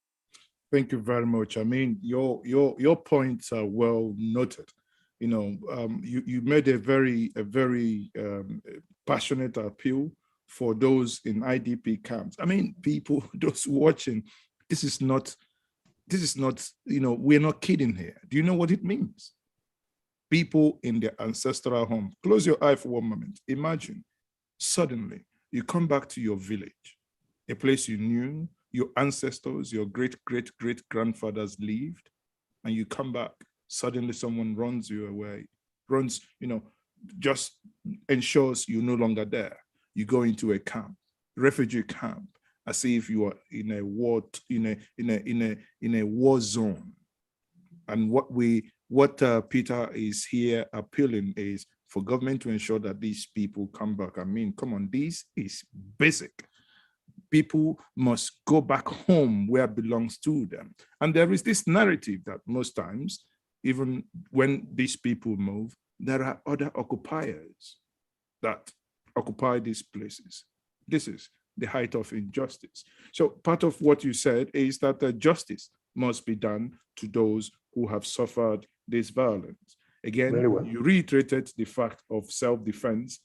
Thank you very much. I mean, your points are well noted. You know, you made a very passionate appeal for those in IDP camps. I mean, people, those watching, this is not, you know, we're not kidding here. Do you know what it means? People in their ancestral home. Close your eye for one moment. Imagine, suddenly, you come back to your village, a place you knew, your ancestors, your great-great-great-grandfathers lived, and you come back suddenly someone runs you away, runs, just ensures you're no longer there. You go into a camp, refugee camp, as if you are in a war, in a war zone. And what Peter is here appealing is for government to ensure that these people come back. I mean, come on, this is basic. People must go back home where it belongs to them. And there is this narrative that most times, even when these people move, there are other occupiers that occupy these places. This is the height of injustice. So part of what you said is that justice must be done to those who have suffered this violence. Again, well. you reiterated the fact of self-defense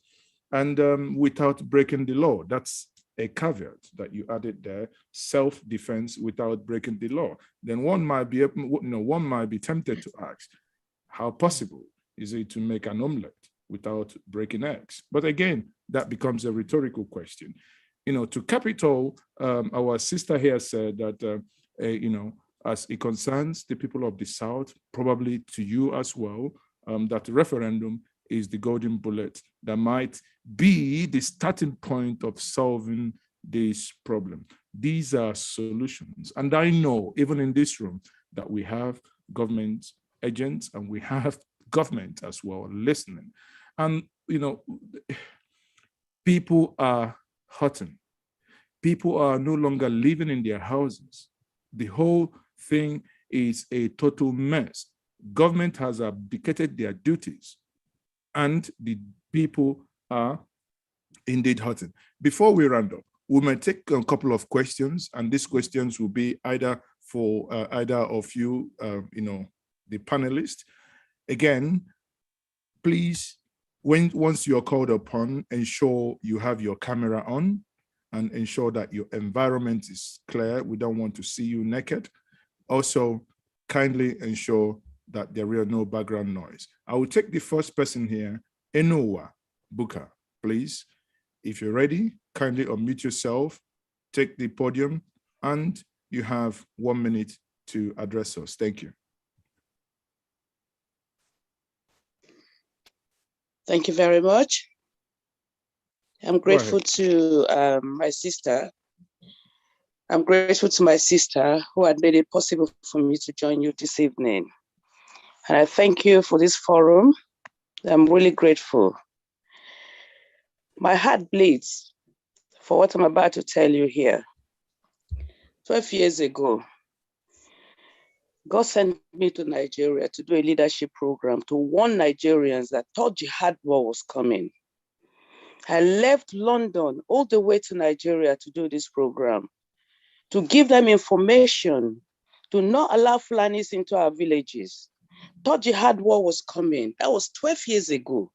and without breaking the law. That's a caveat that you added there, self-defense without breaking the law. Then one might be tempted to ask, how possible is it to make an omelette without breaking eggs? But again, that becomes a rhetorical question. To cap it all, our sister here said that, as it concerns the people of the South, probably to you as well, that referendum is the golden bullet that might be the starting point of solving this problem. These are solutions. And I know, even in this room, that we have government agents and we have government as well listening. And, people are hurting. People are no longer living in their houses. The whole thing is a total mess. Government has abdicated their duties, and the people are indeed hurting. Before we round up, we might take a couple of questions, and these questions will be either for either of you, the panelists. Again, please, once you're called upon, ensure you have your camera on and ensure that your environment is clear. We don't want to see you naked. Also, kindly ensure that there are no background noise. I will take the first person here, Enowa Buka, please. If you're ready, kindly unmute yourself, take the podium, and you have 1 minute to address us. Thank you. Thank you very much. I'm grateful to my sister. I'm grateful to my sister who had made it possible for me to join you this evening. And I thank you for this forum. I'm really grateful. My heart bleeds for what I'm about to tell you here. 12 years ago, God sent me to Nigeria to do a leadership program to warn Nigerians that third jihad war was coming. I left London all the way to Nigeria to do this program, to give them information, to not allow Fulanis into our villages. Third jihad war was coming. That was 12 years ago.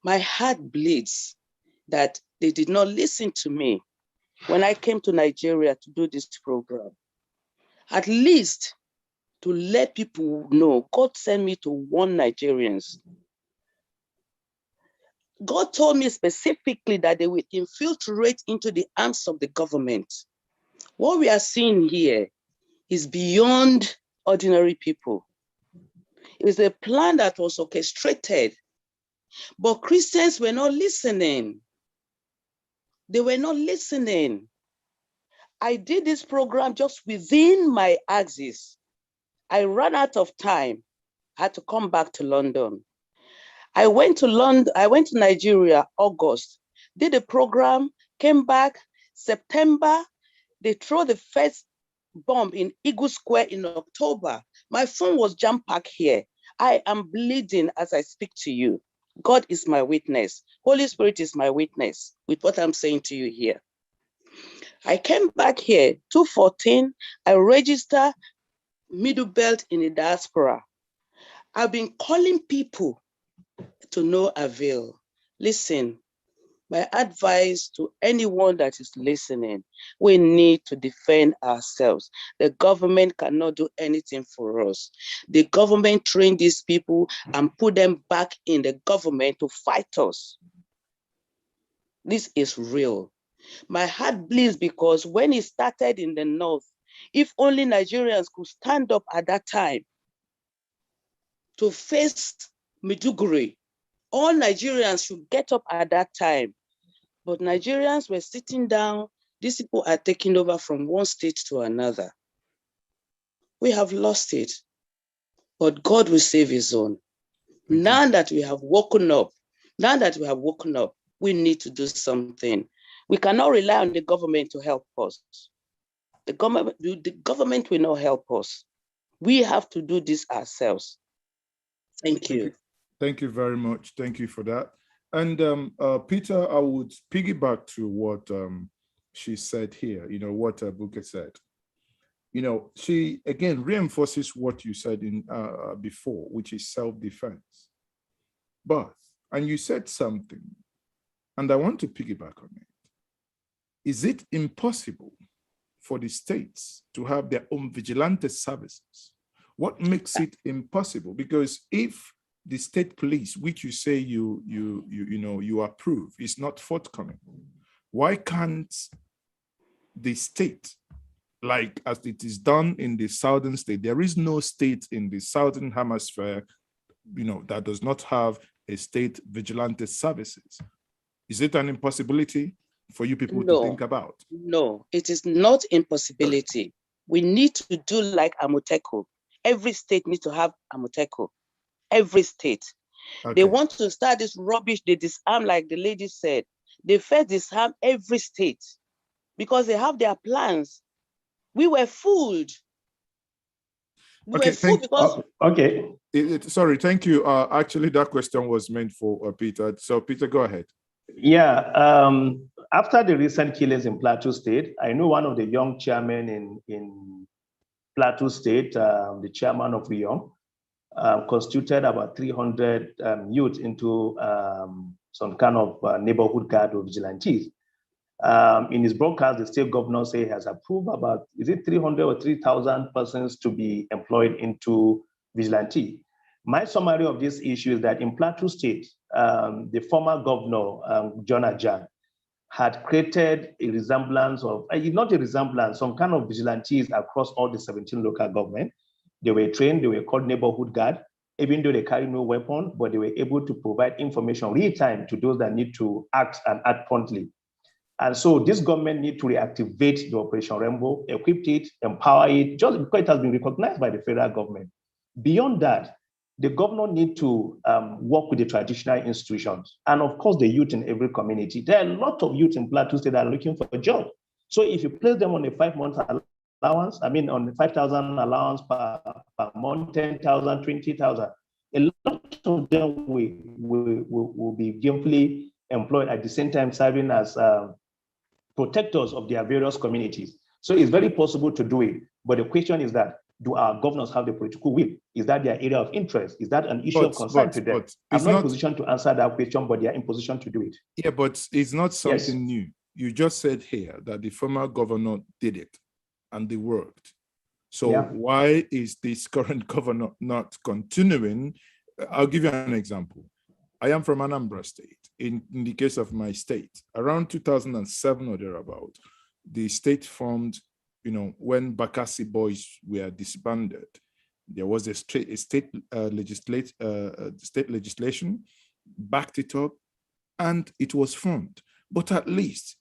My heart bleeds that they did not listen to me when I came to Nigeria to do this program. At least to let people know, God sent me to warn Nigerians. God told me specifically that they will infiltrate into the arms of the government. What we are seeing here is beyond ordinary people. It is a plan that was orchestrated, but Christians were not listening. They were not listening. I did this program just within my axis. I ran out of time. I had to come back to London. I went to Nigeria, August, did a program, came back, September, they threw the first bomb in Eagle Square in October. My phone was jam-packed here. I am bleeding as I speak to you. God is my witness. Holy Spirit is my witness with what I'm saying to you here. I came back here, 2014, I registered Middle Belt in the diaspora. I've been calling people to no avail. Listen, my advice to anyone that is listening, we need to defend ourselves. The government cannot do anything for us. The government trained these people and put them back in the government to fight us. This is real. My heart bleeds because when it started in the north, if only Nigerians could stand up at that time, to face Maiduguri. All Nigerians should get up at that time. But Nigerians were sitting down. These people are taking over from one state to another. We have lost it, but God will save his own. Now that we have woken up, we need to do something. We cannot rely on the government to help us. The government will not help us. We have to do this ourselves. Thank you. Thank you very much. Thank you for that. And Peter, I would piggyback to what she said here, what Buke said. She again reinforces what you said in before, which is self-defense. And you said something, and I want to piggyback on it. Is it impossible for the states to have their own vigilante services? What makes it impossible? Because if the state police, which you say you approve, is not forthcoming, why can't the state, like as it is done in the southern state? There is no state in the southern hemisphere, that does not have a state vigilante services. Is it an impossibility for you people to think about? No, it is not impossibility. We need to do like Amoteco. Every state needs to have Amoteco. Every state. Okay. They want to start this rubbish, they disarm, like the lady said. They first disarm every state because they have their plans. We were fooled. Sorry, thank you. Actually, that question was meant for Peter. So Peter, go ahead. Yeah, after the recent killings in Plateau State, I know one of the young chairmen in Plateau State, the chairman of Lalong, constituted about 300 youth into some kind of neighborhood guard or vigilantes. In his broadcast, the state governor say he has approved about, is it 300 or 3,000 persons to be employed into vigilante. My summary of this issue is that in Plateau State, the former governor, John Ajan, had created a resemblance of, not a resemblance, some kind of vigilantes across all the 17 local governments. They were trained, they were called neighborhood guard, even though they carry no weapon, but they were able to provide information real time to those that need to act and act promptly. And so this government need to reactivate the Operation Rainbow, equip it, empower it, just because it has been recognized by the federal government. Beyond that, the governor need to work with the traditional institutions and of course the youth in every community. There are a lot of youth in Plateau State that are looking for a job. So if you place them on a 5-month allowance, on the 5,000 allowance per month, 10,000, 20,000, a lot of them will be gainfully employed at the same time serving as protectors of their various communities. So it's very possible to do it. But the question is that, do our governors have the political will? Is that their area of interest? Is that an issue of concern to them? I'm not in position to answer that question, but they are in position to do it. Yeah, but it's not something new. You just said here that the former governor did it and they worked. So why is this current governor not continuing? I'll give you an example. I am from Anambra State. In the case of my state, around 2007 or thereabout, the state formed, when Bakassi boys were disbanded, there was a state legislation, backed it up, and it was formed. But at least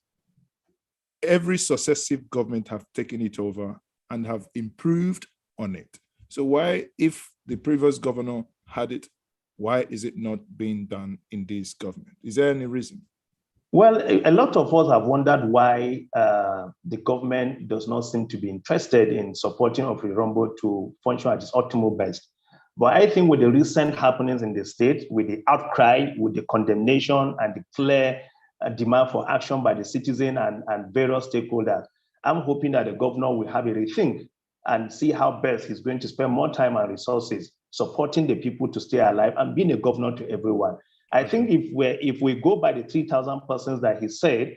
every successive government have taken it over and have improved on it. So why, if the previous governor had it, why is it not being done in this government? Is there any reason? Well, a lot of us have wondered why the government does not seem to be interested in supporting Operation Rainbow to function at its optimal best. But I think with the recent happenings in the state, with the outcry, with the condemnation and the clear demand for action by the citizen and various stakeholders, I'm hoping that the governor will have a rethink and see how best he's going to spend more time and resources supporting the people to stay alive and being a governor to everyone. I think if we go by the 3,000 persons that he said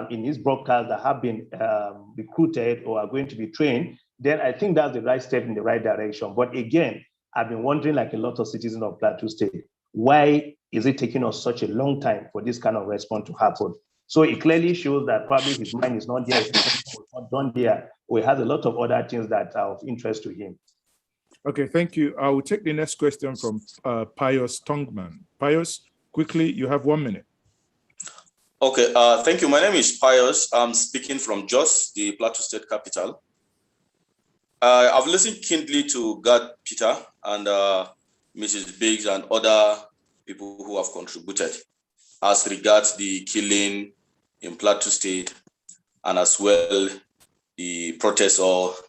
in his broadcast that have been recruited or are going to be trained, then I think that's the right step in the right direction. But again, I've been wondering, like a lot of citizens of Plateau State, why is it taking us such a long time for this kind of response to happen? So it clearly shows that probably his mind is not there, it's not done there, or he has a lot of other things that are of interest to him. Okay, thank you. I will take the next question from Pius Tongman. Pius, quickly, you have 1 minute. Okay, thank you. My name is Pius. I'm speaking from Jos, the Plateau State capital. I've listened keenly to God Peter and Mrs. Briggs and other people who have contributed as regards the killing in Plateau State and as well the process of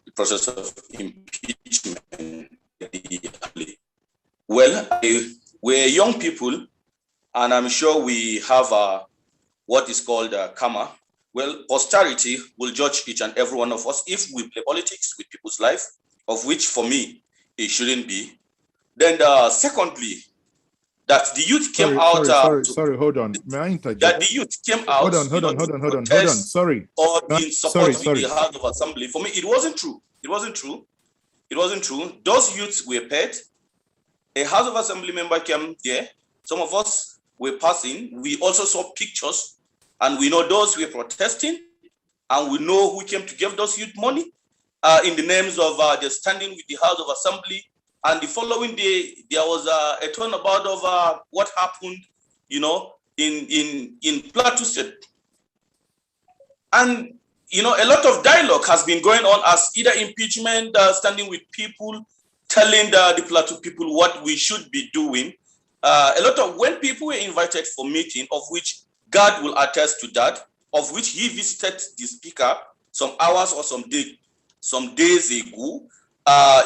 impeachment. Well, we're young people, and I'm sure we have what is called karma. Well, posterity will judge each and every one of us if we play politics with people's life, of which for me, it shouldn't be. Then secondly, that the youth came out. Sorry, hold on. May I interject? That the youth came out. Hold on. Sorry. Or in support with the House of Assembly. For me, it wasn't true. It wasn't true. Those youths were paid. A House of Assembly member came there. Some of us were passing. We also saw pictures, and we know those who were protesting, and we know who came to give those youth money in the names of the standing with the House of Assembly. And the following day, there was a turnabout of what happened, in Plateau State. And, a lot of dialogue has been going on as either impeachment, standing with people, telling the Plateau people what we should be doing. When people were invited for meeting, of which God will attest to that, of which he visited the speaker some hours or some days ago,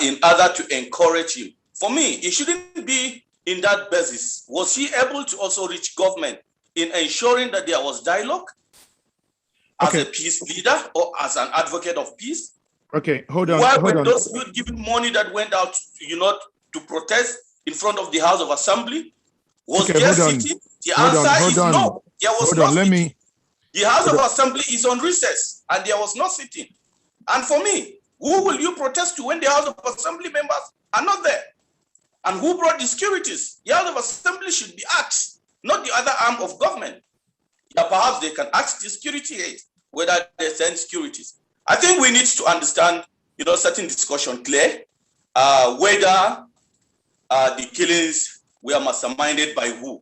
in order to encourage him. For me, it shouldn't be in that basis. Was he able to also reach government in ensuring that there was dialogue as a peace leader or as an advocate of peace? Okay, hold on. Why were those youth given money that went out, to protest in front of the House of Assembly? Was there sitting? The answer is no. There was no sitting. The House of Assembly is on recess, and there was no sitting. And for me, who will you protest to when the House of Assembly members are not there? And who brought the securities? The House of Assembly should be asked, not the other arm of government. Yeah, perhaps they can ask the security aid whether they send securities. I think we need to understand, certain discussion clear, whether the killings were masterminded by who,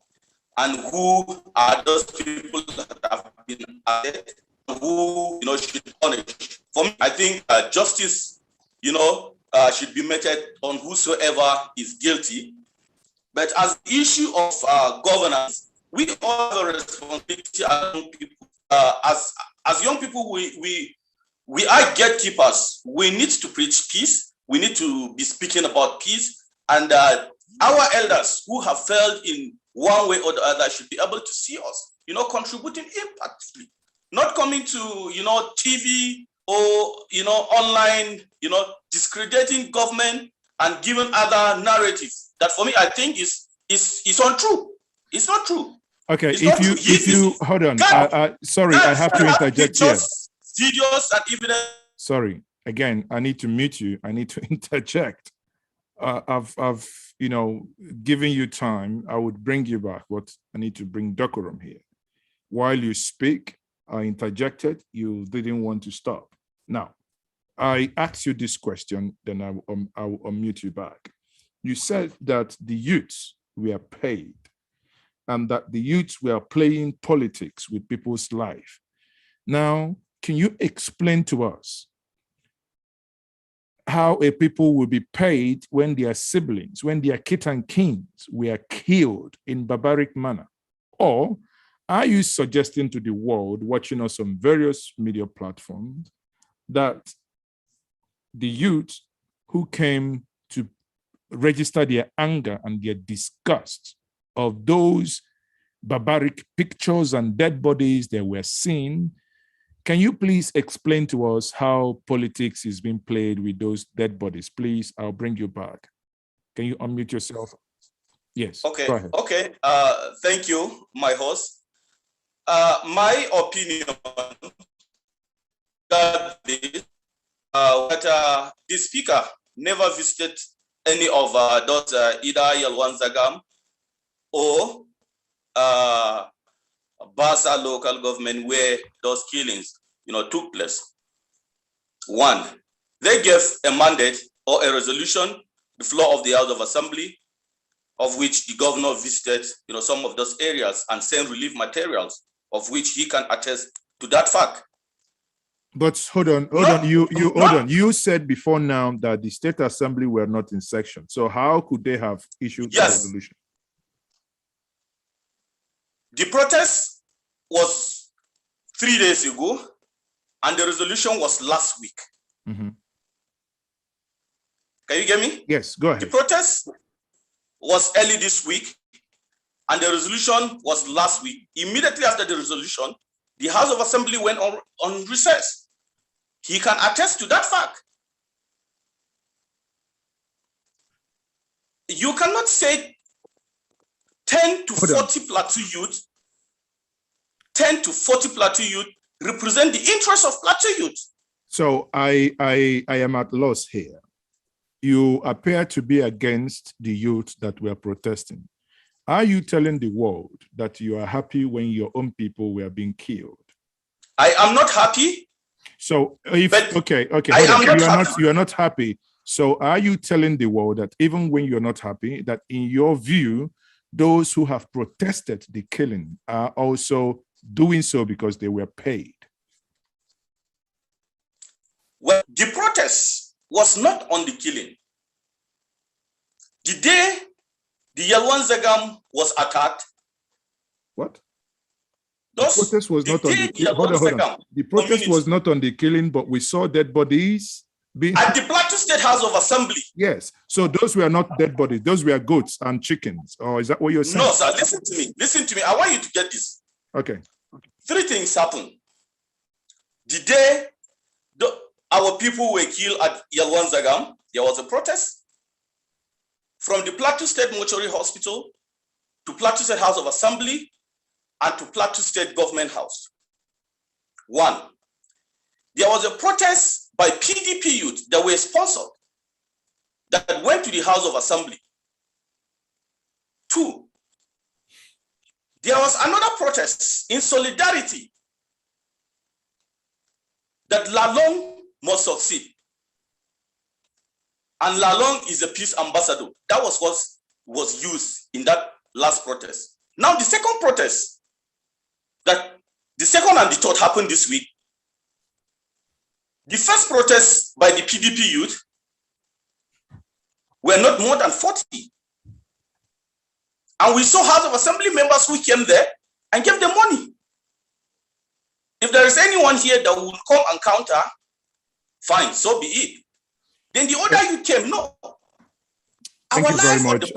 and who are those people that have been added, who should punish. For me, I think justice, should be meted on whosoever is guilty. But as the issue of governance, we all have a responsibility as young people. As young people, we are gatekeepers. We need to preach peace. We need to be speaking about peace. And our elders who have failed in one way or the other should be able to see us, contributing impactfully. Not coming to, TV or, online, discrediting government and giving other narratives that for me, I think is untrue. It's not true. Okay, if you hold on, sorry, I have to interject here. Videos and evidence. Sorry, again, I need to mute you. I need to interject. I've given you time. I would bring you back, but I need to bring decorum here. While you speak, I interjected. You didn't want to stop. Now, I asked you this question, then I will unmute you back. You said that the youths were paid and that the youths were playing politics with people's life. Now, can you explain to us how a people will be paid when their siblings, when their kith and kins were killed in barbaric manner? Or are you suggesting to the world watching us on various media platforms that the youth who came to register their anger and their disgust of those barbaric pictures and dead bodies they were seen, can you please explain to us how politics is being played with those dead bodies? Please, I'll bring you back. Can you unmute yourself? Yes. Okay. Go ahead. Okay. Thank you, my host. My opinion that the speaker never visited any of those either Yalwanzagam or Basa local government where those killings, took place. One, they gave a mandate or a resolution the floor of the House of Assembly, of which the governor visited, some of those areas and sent relief materials, of which he can attest to that fact. But hold on. You said before now that the State Assembly were not in session. So how could they have issued a resolution? The protest was 3 days ago, and the resolution was last week. Mm-hmm. Can you get me? Yes, go ahead. The protest was early this week, and the resolution was last week. Immediately after the resolution, the House of Assembly went on recess. He can attest to that fact. You cannot say 10 to 40 Plateau youth, 10 to 40 Plateau youth represent the interests of Plateau youth. So I am at loss here. You appear to be against the youth that were protesting. Are you telling the world that you are happy when your own people were being killed? I am not happy. So if you are not happy. So are you telling the world that even when you're not happy, that in your view, those who have protested the killing are also doing so because they were paid? Well, the protest was not on the killing. The day the Yalwan Zagam was attacked. What? The protest was not on the killing. Hold on. The protest was not on the killing, but we saw dead bodies being at the Plateau State House of Assembly. Yes. So those were not dead bodies. Those were goats and chickens. Or is that what you're saying? No, sir. Listen to me. Listen to me. I want you to get this. Okay. 3 things happened. The day our people were killed at Yalwan Zagam, there was a protest. From the Plateau State Mortuary Hospital to Plateau State House of Assembly and to Plateau State Government House. 1, there was a protest by PDP youth that were sponsored that went to the House of Assembly. 2, there was another protest in solidarity that Lalong must succeed. And Lalong is a peace ambassador. That was what was used in that last protest. Now, the second protest, the second and the third happened this week. The first protest by the PDP youth were not more than 40. And we saw House of Assembly members who came there and gave them money. If there is anyone here that will come and counter, fine, so be it. Then the other you came, no. Thank you very much.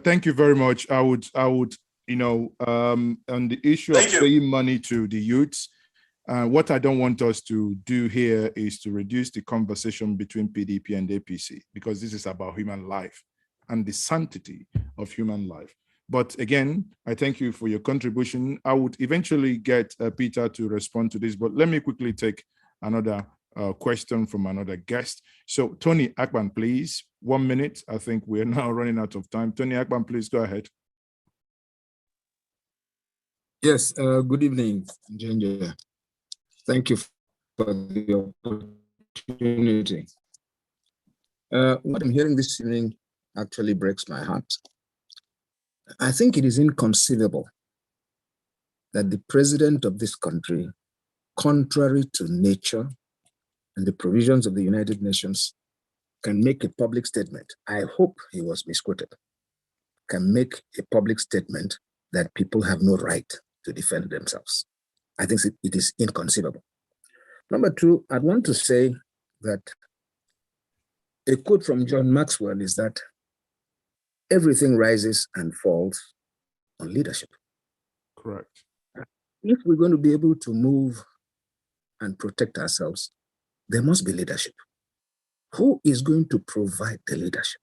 Thank you very much. I would, on the issue of paying money to the youths, what I don't want us to do here is to reduce the conversation between PDP and APC, because this is about human life and the sanctity of human life. But again, I thank you for your contribution. I would eventually get Peter to respond to this, but let me quickly take another question from another guest. So Tony Akpan, please, 1 minute. I think we're now running out of time. Tony Akpan, please go ahead. Yes, good evening, Njenje. Thank you for the opportunity. What I'm hearing this evening actually breaks my heart. I think it is inconceivable that the president of this country, contrary to nature and the provisions of the United Nations, can make a public statement. I hope he was misquoted. Can make a public statement that people have no right to defend themselves. I think it is inconceivable. Number 2, I'd want to say that a quote from John Maxwell is that everything rises and falls on leadership. Correct. If we're going to be able to move and protect ourselves, there must be leadership. Who is going to provide the leadership?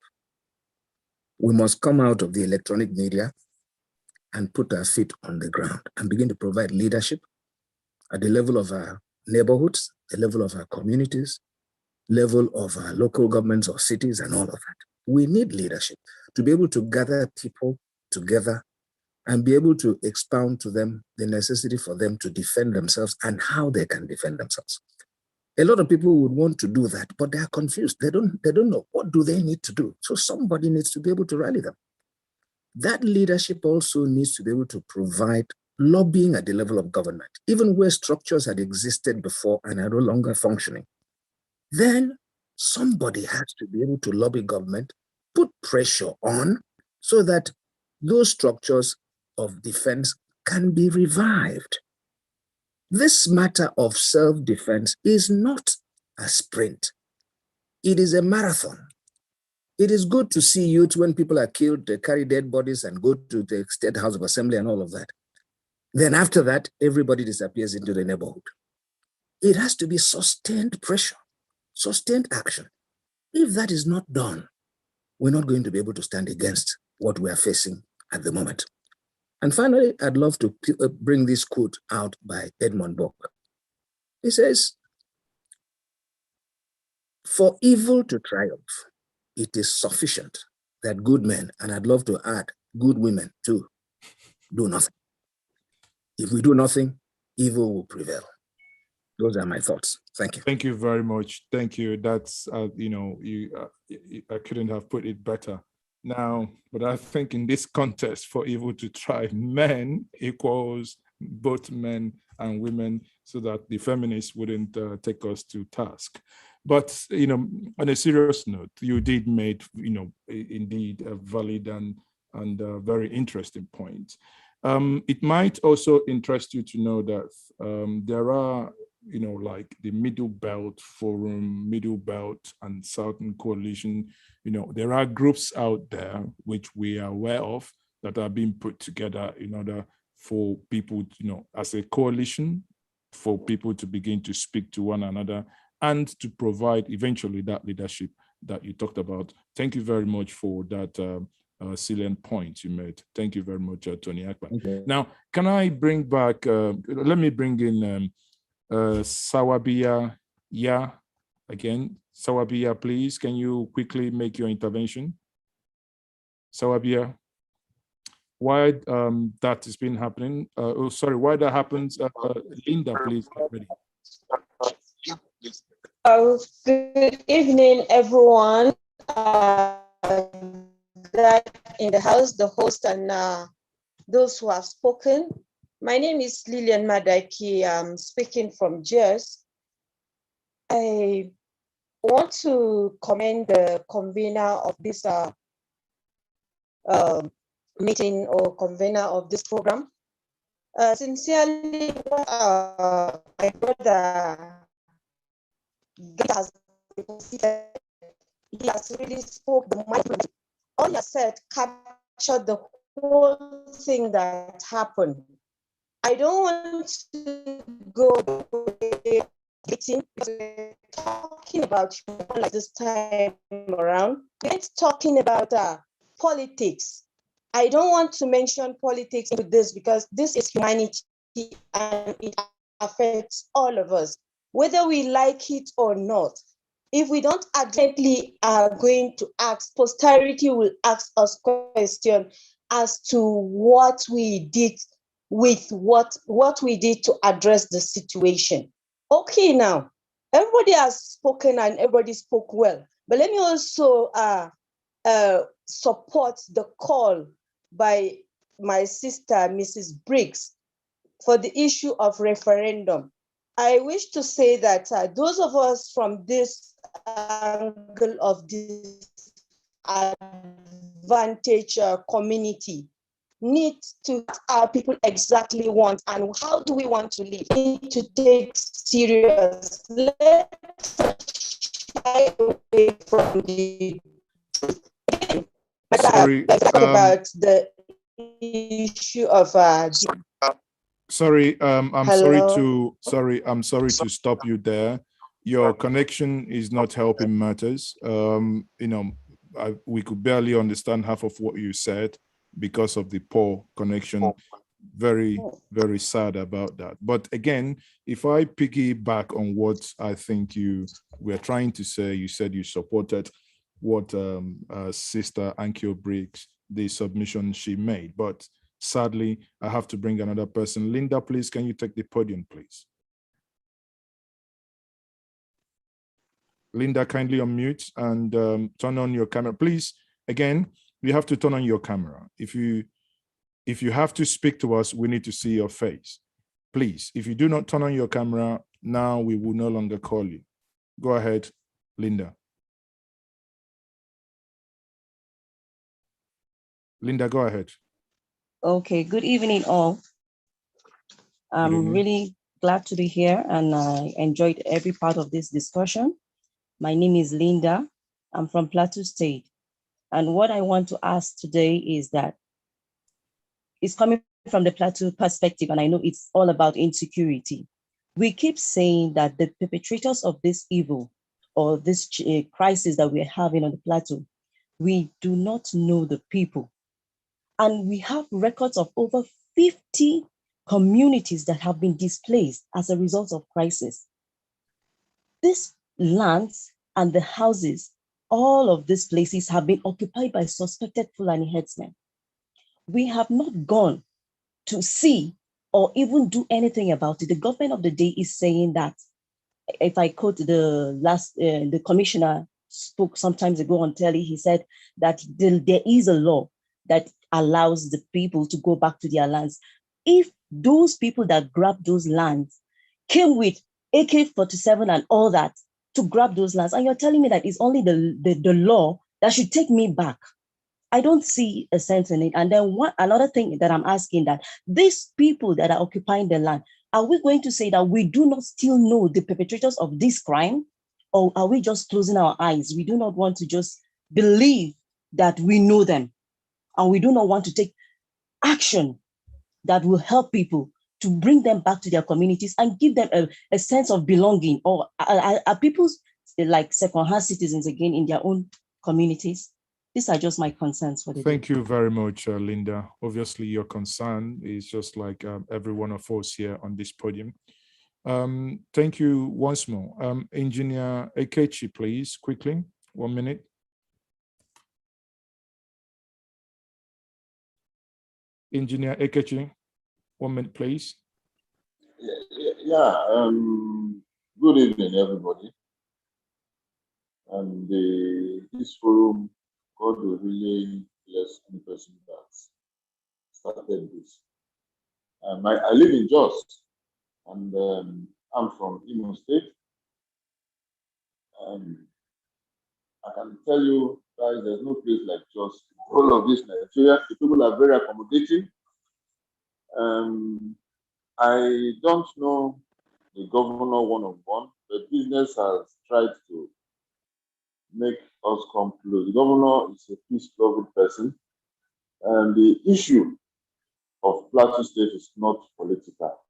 We must come out of the electronic media and put our feet on the ground and begin to provide leadership at the level of our neighborhoods, the level of our communities, level of our local governments or cities and all of that. We need leadership to be able to gather people together and be able to expound to them the necessity for them to defend themselves and how they can defend themselves. A lot of people would want to do that, but they are confused. They don't know what do they need to do. So somebody needs to be able to rally them. That leadership also needs to be able to provide lobbying at the level of government, even where structures had existed before and are no longer functioning. Then somebody has to be able to lobby government, put pressure on so that those structures of defense can be revived. This matter of self-defense is not a sprint. It is a marathon. It is good to see youth when people are killed, they carry dead bodies and go to the State House of Assembly and all of that. Then after that, everybody disappears into the neighborhood. It has to be sustained pressure, sustained action. If that is not done, we're not going to be able to stand against what we are facing at the moment. And finally, I'd love to bring this quote out by Edmund Burke. He says, "For evil to triumph, it is sufficient that good men," and I'd love to add good women too, "do nothing. If we do nothing, evil will prevail." Those are my thoughts. Thank you. Thank you very much. Thank you. That's, I couldn't have put it better. Now, but I think in this context, for evil to thrive, men equals both men and women, so that the feminists wouldn't take us to task. But, on a serious note, you did make, indeed a valid and very interesting point. It might also interest you to know that there are, like the Middle Belt Forum, Middle Belt and Southern Coalition, there are groups out there which we are aware of that are being put together in order for people, as a coalition, for people to begin to speak to one another and to provide eventually that leadership that you talked about. Thank you very much for that salient point you made. Thank you very much, Tony Akpan. Okay. Now, can I bring back, let me bring in Sawabia again. Sawabia, please, can you quickly make your intervention? Sawabia, why that has been happening? Why that happens? Linda, please, get ready. Good evening, everyone. That in the house, the host, and those who have spoken. My name is Lillian Madaki. I'm speaking from JERS. I want to commend the convener of this meeting, or convener of this program. Sincerely, my brother he has really spoke the mind. All he said captured the whole thing that happened. I don't want to go because we're talking about like this time around. We're talking about politics. I don't want to mention politics with this because this is humanity and it affects all of us, whether we like it or not. If we don't urgently are going to ask, posterity will ask us questions as to what we did with what we did to address the situation. Okay, now, everybody has spoken and everybody spoke well, but let me also support the call by my sister, Mrs. Briggs, for the issue of referendum. I wish to say that those of us from this angle of disadvantaged community need to ask our people exactly want and how do we want to live. We need to take serious. Let's shy away from the sorry, about the issue of sorry, I'm hello? I'm sorry to stop you there. Your connection is not helping matters. We could barely understand half of what you said because of the poor connection. Very, very sad about that. But again, if I piggyback on what I think you were trying to say, you said you supported what Sister Annkio Briggs, the submission she made. But sadly, I have to bring another person. Linda, please, can you take the podium, please? Linda, kindly unmute and turn on your camera. Please, again, you have to turn on your camera. If you have to speak to us, we need to see your face. Please, if you do not turn on your camera, now we will no longer call you. Go ahead, Linda. Linda, go ahead. Okay, good evening all. I'm really glad to be here and I enjoyed every part of this discussion. My name is Linda. I'm from Plateau State. And what I want to ask today is that it's coming from the Plateau perspective, and I know it's all about insecurity. We keep saying that the perpetrators of this evil or this crisis that we're having on the Plateau, we do not know the people. And we have records of over 50 communities that have been displaced as a result of crisis. These lands and the houses, all of these places have been occupied by suspected Fulani herdsmen. We have not gone to see or even do anything about it. The government of the day is saying that, if I quote the commissioner spoke sometimes ago on telly, he said that there is a law that allows the people to go back to their lands. If those people that grabbed those lands came with AK-47 and all that to grab those lands, and you're telling me that it's only the law that should take me back, I don't see a sense in it. And then another thing that I'm asking, that these people that are occupying the land, are we going to say that we do not still know the perpetrators of this crime? Or are we just closing our eyes? We do not want to just believe that we know them. And we do not want to take action that will help people to bring them back to their communities and give them a sense of belonging. Or are people like second-hand citizens again in their own communities? These are just my concerns for the day. Thank you very much, Linda. Obviously, your concern is just like every one of us here on this podium. Thank you once more. Engineer Ekechi, please, quickly, 1 minute. Engineer Ekechi, 1 minute, please. Good evening, everybody. And this forum, God will really bless the person that started this. I live in Jos, and I'm from Imo State. I can tell you guys, there's no place like Jos. All of this Nigeria, the people are very accommodating. I don't know the governor one-on-one, but business has tried to make us come close. The governor is a peace-loving person, and the issue of Plateau State is not political.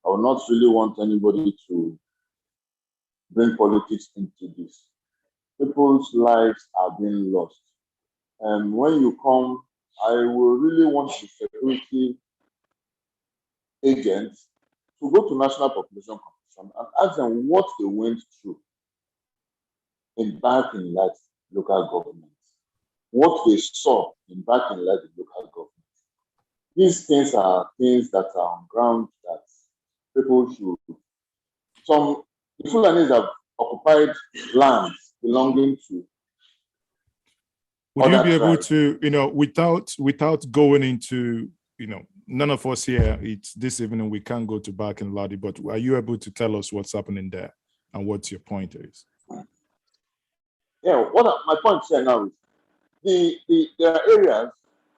I would not really want anybody to bring politics into this. People's lives are being lost. And when you come, I will really want the security agents to go to National Population Commission and ask them what they went through back in that local government, what they saw back in that local government. These things are things that are on ground that people should. Some Fulanis have occupied lands belonging to. Would you be able to, without going into, none of us here, it's this evening, we can't go to back in Ladi, but are you able to tell us what's happening there and what your point is? Yeah, my point here now is there are areas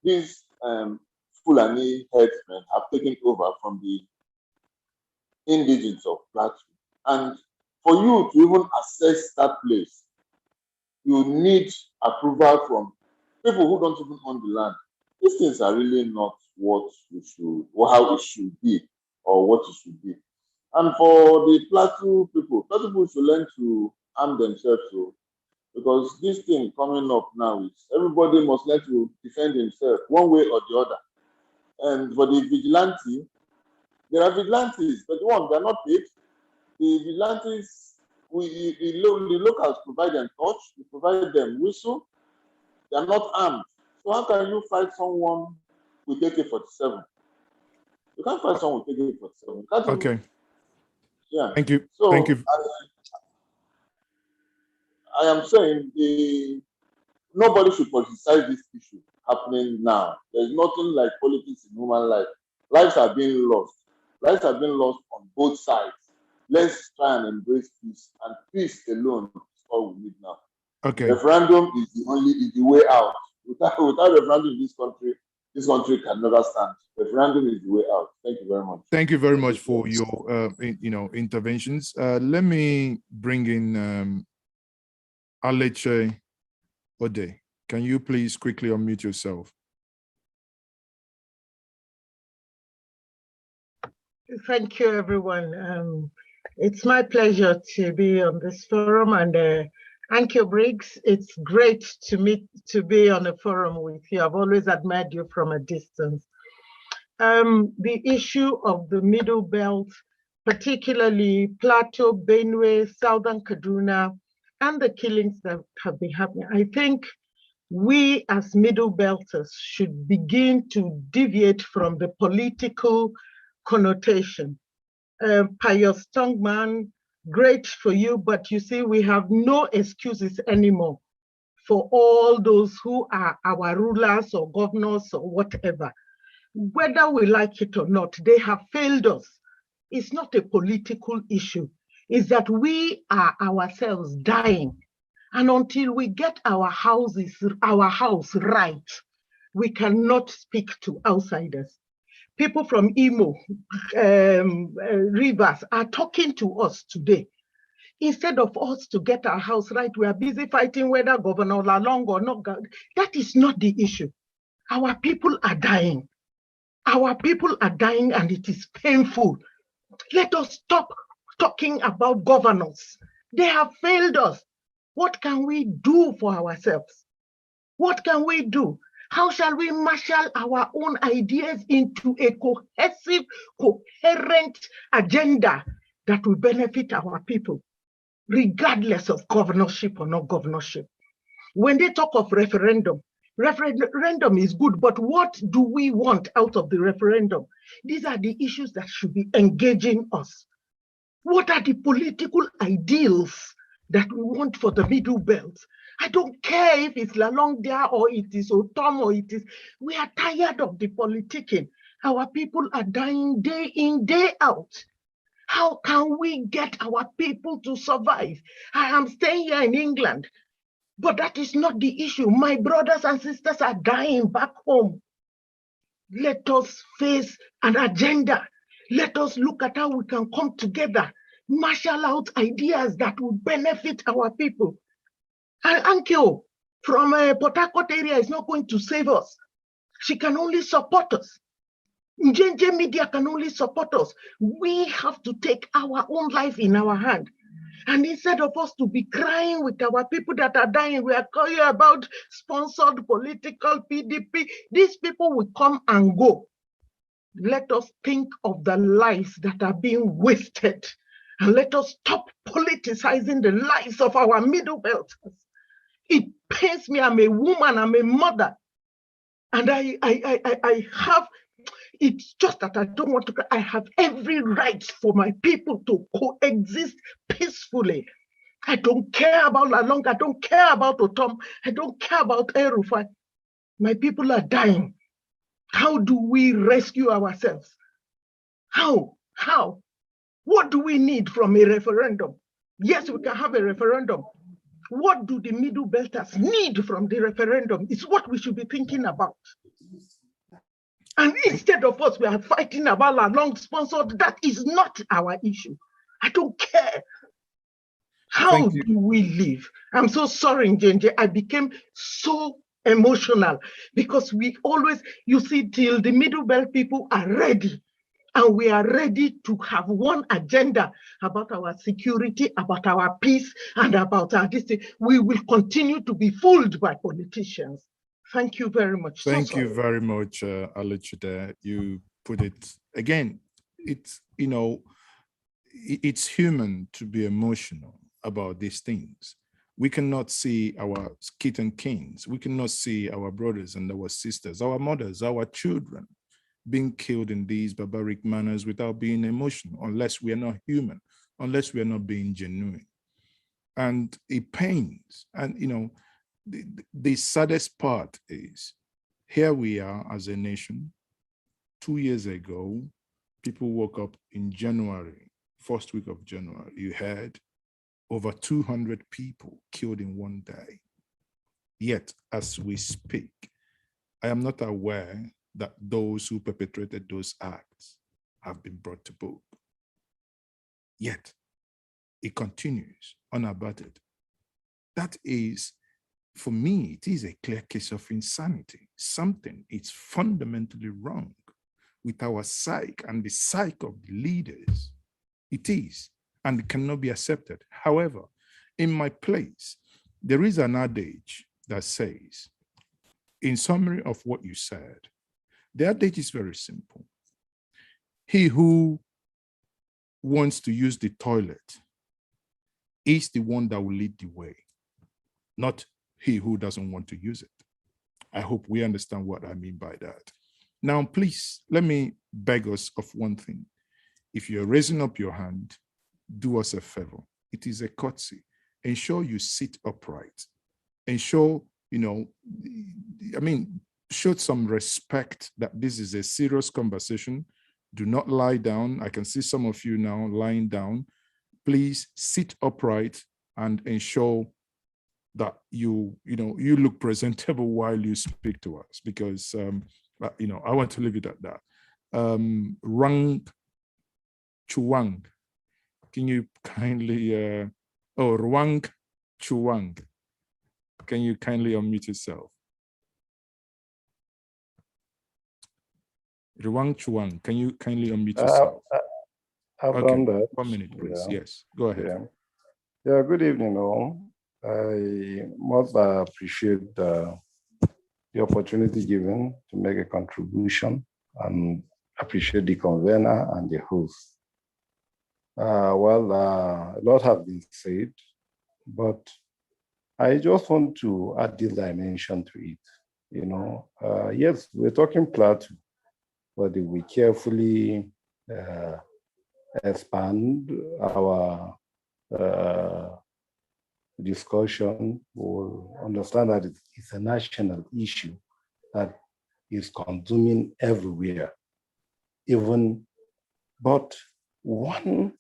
these Fulani herdsmen have taken over from the indigenes of Plateau. And for you to even access that place, you need approval from people who don't even own the land. These things are really not what we should, or how it should be, or what it should be. And for the Plateau people should learn to arm themselves too, because this thing coming up now is everybody must learn to defend himself one way or the other. And for the vigilante, there are vigilantes, but they're not paid. The vigilantes, the locals provide them torch, we provide them whistle. They are not armed. So how can you fight someone with AK-47? You can't fight someone with AK-47. Okay. Yeah. Thank you. So, thank you. I am saying nobody should politicize this issue happening now. There's nothing like politics in human life. Lives are being lost. Lives are being lost on both sides. Let's try and embrace peace, and peace alone is all we need now. Okay. Referendum is the way out. Without referendum in this country can never stand. Referendum is the way out. Thank you very much. Thank you very much for your interventions. Let me bring in Aleche Ode. Can you please quickly unmute yourself? Thank you, everyone. It's my pleasure to be on this forum, and Annkio Briggs, it's great to be on a forum with you. I've always admired you from a distance. The issue of the Middle Belt, particularly Plateau, Benue, Southern Kaduna, and the killings that have been happening, I think we as Middle Belters should begin to deviate from the political connotation. Pious Tongman, great for you, but you see, we have no excuses anymore for all those who are our rulers or governors or whatever. Whether we like it or not, they have failed us. It's not a political issue. It's that we are ourselves dying. And until we get our house right, we cannot speak to outsiders. People from Imo, Rivers are talking to us today. Instead of us to get our house right, we are busy fighting whether Governor Lalong or not. That is not the issue. Our people are dying. Our people are dying, and it is painful. Let us stop talking about governors. They have failed us. What can we do for ourselves? What can we do? How shall we marshal our own ideas into a cohesive, coherent agenda that will benefit our people, regardless of governorship or not governorship? When they talk of referendum is good, but what do we want out of the referendum? These are the issues that should be engaging us. What are the political ideals that we want for the Middle Belt? I don't care if it's Lalong there or it is Otom or it is, we are tired of the politicking. Our people are dying day in, day out. How can we get our people to survive? I am staying here in England, but that is not the issue. My brothers and sisters are dying back home. Let us face an agenda. Let us look at how we can come together, marshal out ideas that will benefit our people. And Annkio from Port Harcourt area is not going to save us. She can only support us. Njenje Media can only support us. We have to take our own life in our hand. And instead of us to be crying with our people that are dying, we are calling about sponsored political PDP. These people will come and go. Let us think of the lives that are being wasted. And let us stop politicizing the lives of our Middle Belters. It pains me. I'm a woman, I'm a mother. And I have, it's just that I don't want to, I have every right for my people to coexist peacefully. I don't care about Lalong, I don't care about Otom, I don't care about Erufai. My people are dying. How do we rescue ourselves? How? What do we need from a referendum? Yes, we can have a referendum. What do the Middle Belters need from the referendum? It's what we should be thinking about. And instead of us, we are fighting about Lalong sponsored. That is not our issue. I don't care. How do we live? I'm so sorry, Njenje. I became so emotional because we always, you see, till the Middle Belt people are ready. And we are ready to have one agenda about our security, about our peace, and about our destiny. We will continue to be fooled by politicians. Thank you very much. Thank you very much, Alechude. You put it again. It's, you know, it's human to be emotional about these things. We cannot see our kith and kins. We cannot see our brothers and our sisters, our mothers, our children being killed in these barbaric manners without being emotional, unless we are not human, unless we are not being genuine. And it pains. And, the saddest part is here we are as a nation. 2 years ago, people woke up in January, first week of January, you had over 200 people killed in one day. Yet, as we speak, I am not aware that those who perpetrated those acts have been brought to book. Yet, it continues unabated. That is, for me, it is a clear case of insanity. Something is fundamentally wrong with our psyche and the psyche of the leaders. It is, and it cannot be accepted. However, in my place, there is an adage that says, in summary of what you said, the adage is very simple. He who wants to use the toilet is the one that will lead the way, not he who doesn't want to use it. I hope we understand what I mean by that. Now, please, let me beg us of one thing. If you're raising up your hand, do us a favor. It is a courtesy. Ensure you sit upright. Ensure, show some respect that this is a serious conversation. Do not lie down. I can see some of you now lying down. Please sit upright and ensure that you look presentable while you speak to us, because I want to leave it at that. Rang Chuang, can you kindly Ruang Chuang, can you kindly unmute yourself? Ruang Chuang, can you kindly unmute yourself? I've done that. 1 minute, please. Yeah. Yes, go ahead. Yeah, good evening, all. I must appreciate the opportunity given to make a contribution, and appreciate the convener and the host. A lot have been said, but I just want to add this dimension to it. Yes, we're talking Plateau, but if we carefully expand our discussion, we'll understand that it's a national issue that is consuming everywhere. But one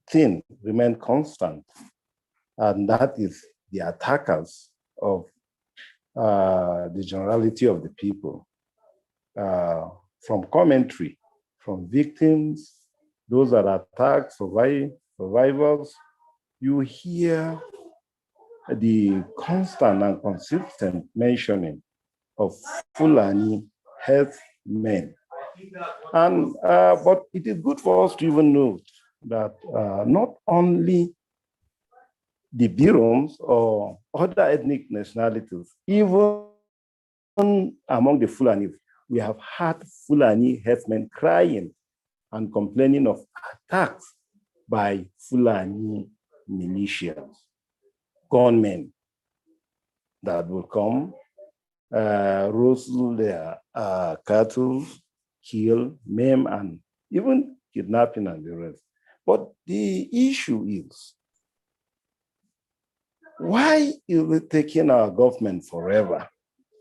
thing remains constant, and that is the attackers of the generality of the people. From commentary, from victims, those that are attacked, survivors, you hear the constant and consistent mentioning of Fulani headsmen. And but it is good for us to even note that not only the Biroms or other ethnic nationalities, even among the Fulani, we have had Fulani headsmen crying and complaining of attacks by Fulani militias, gunmen that will come, rustle their cattle, kill, maim, and even kidnapping and the rest. But the issue is, why is it taking our government forever?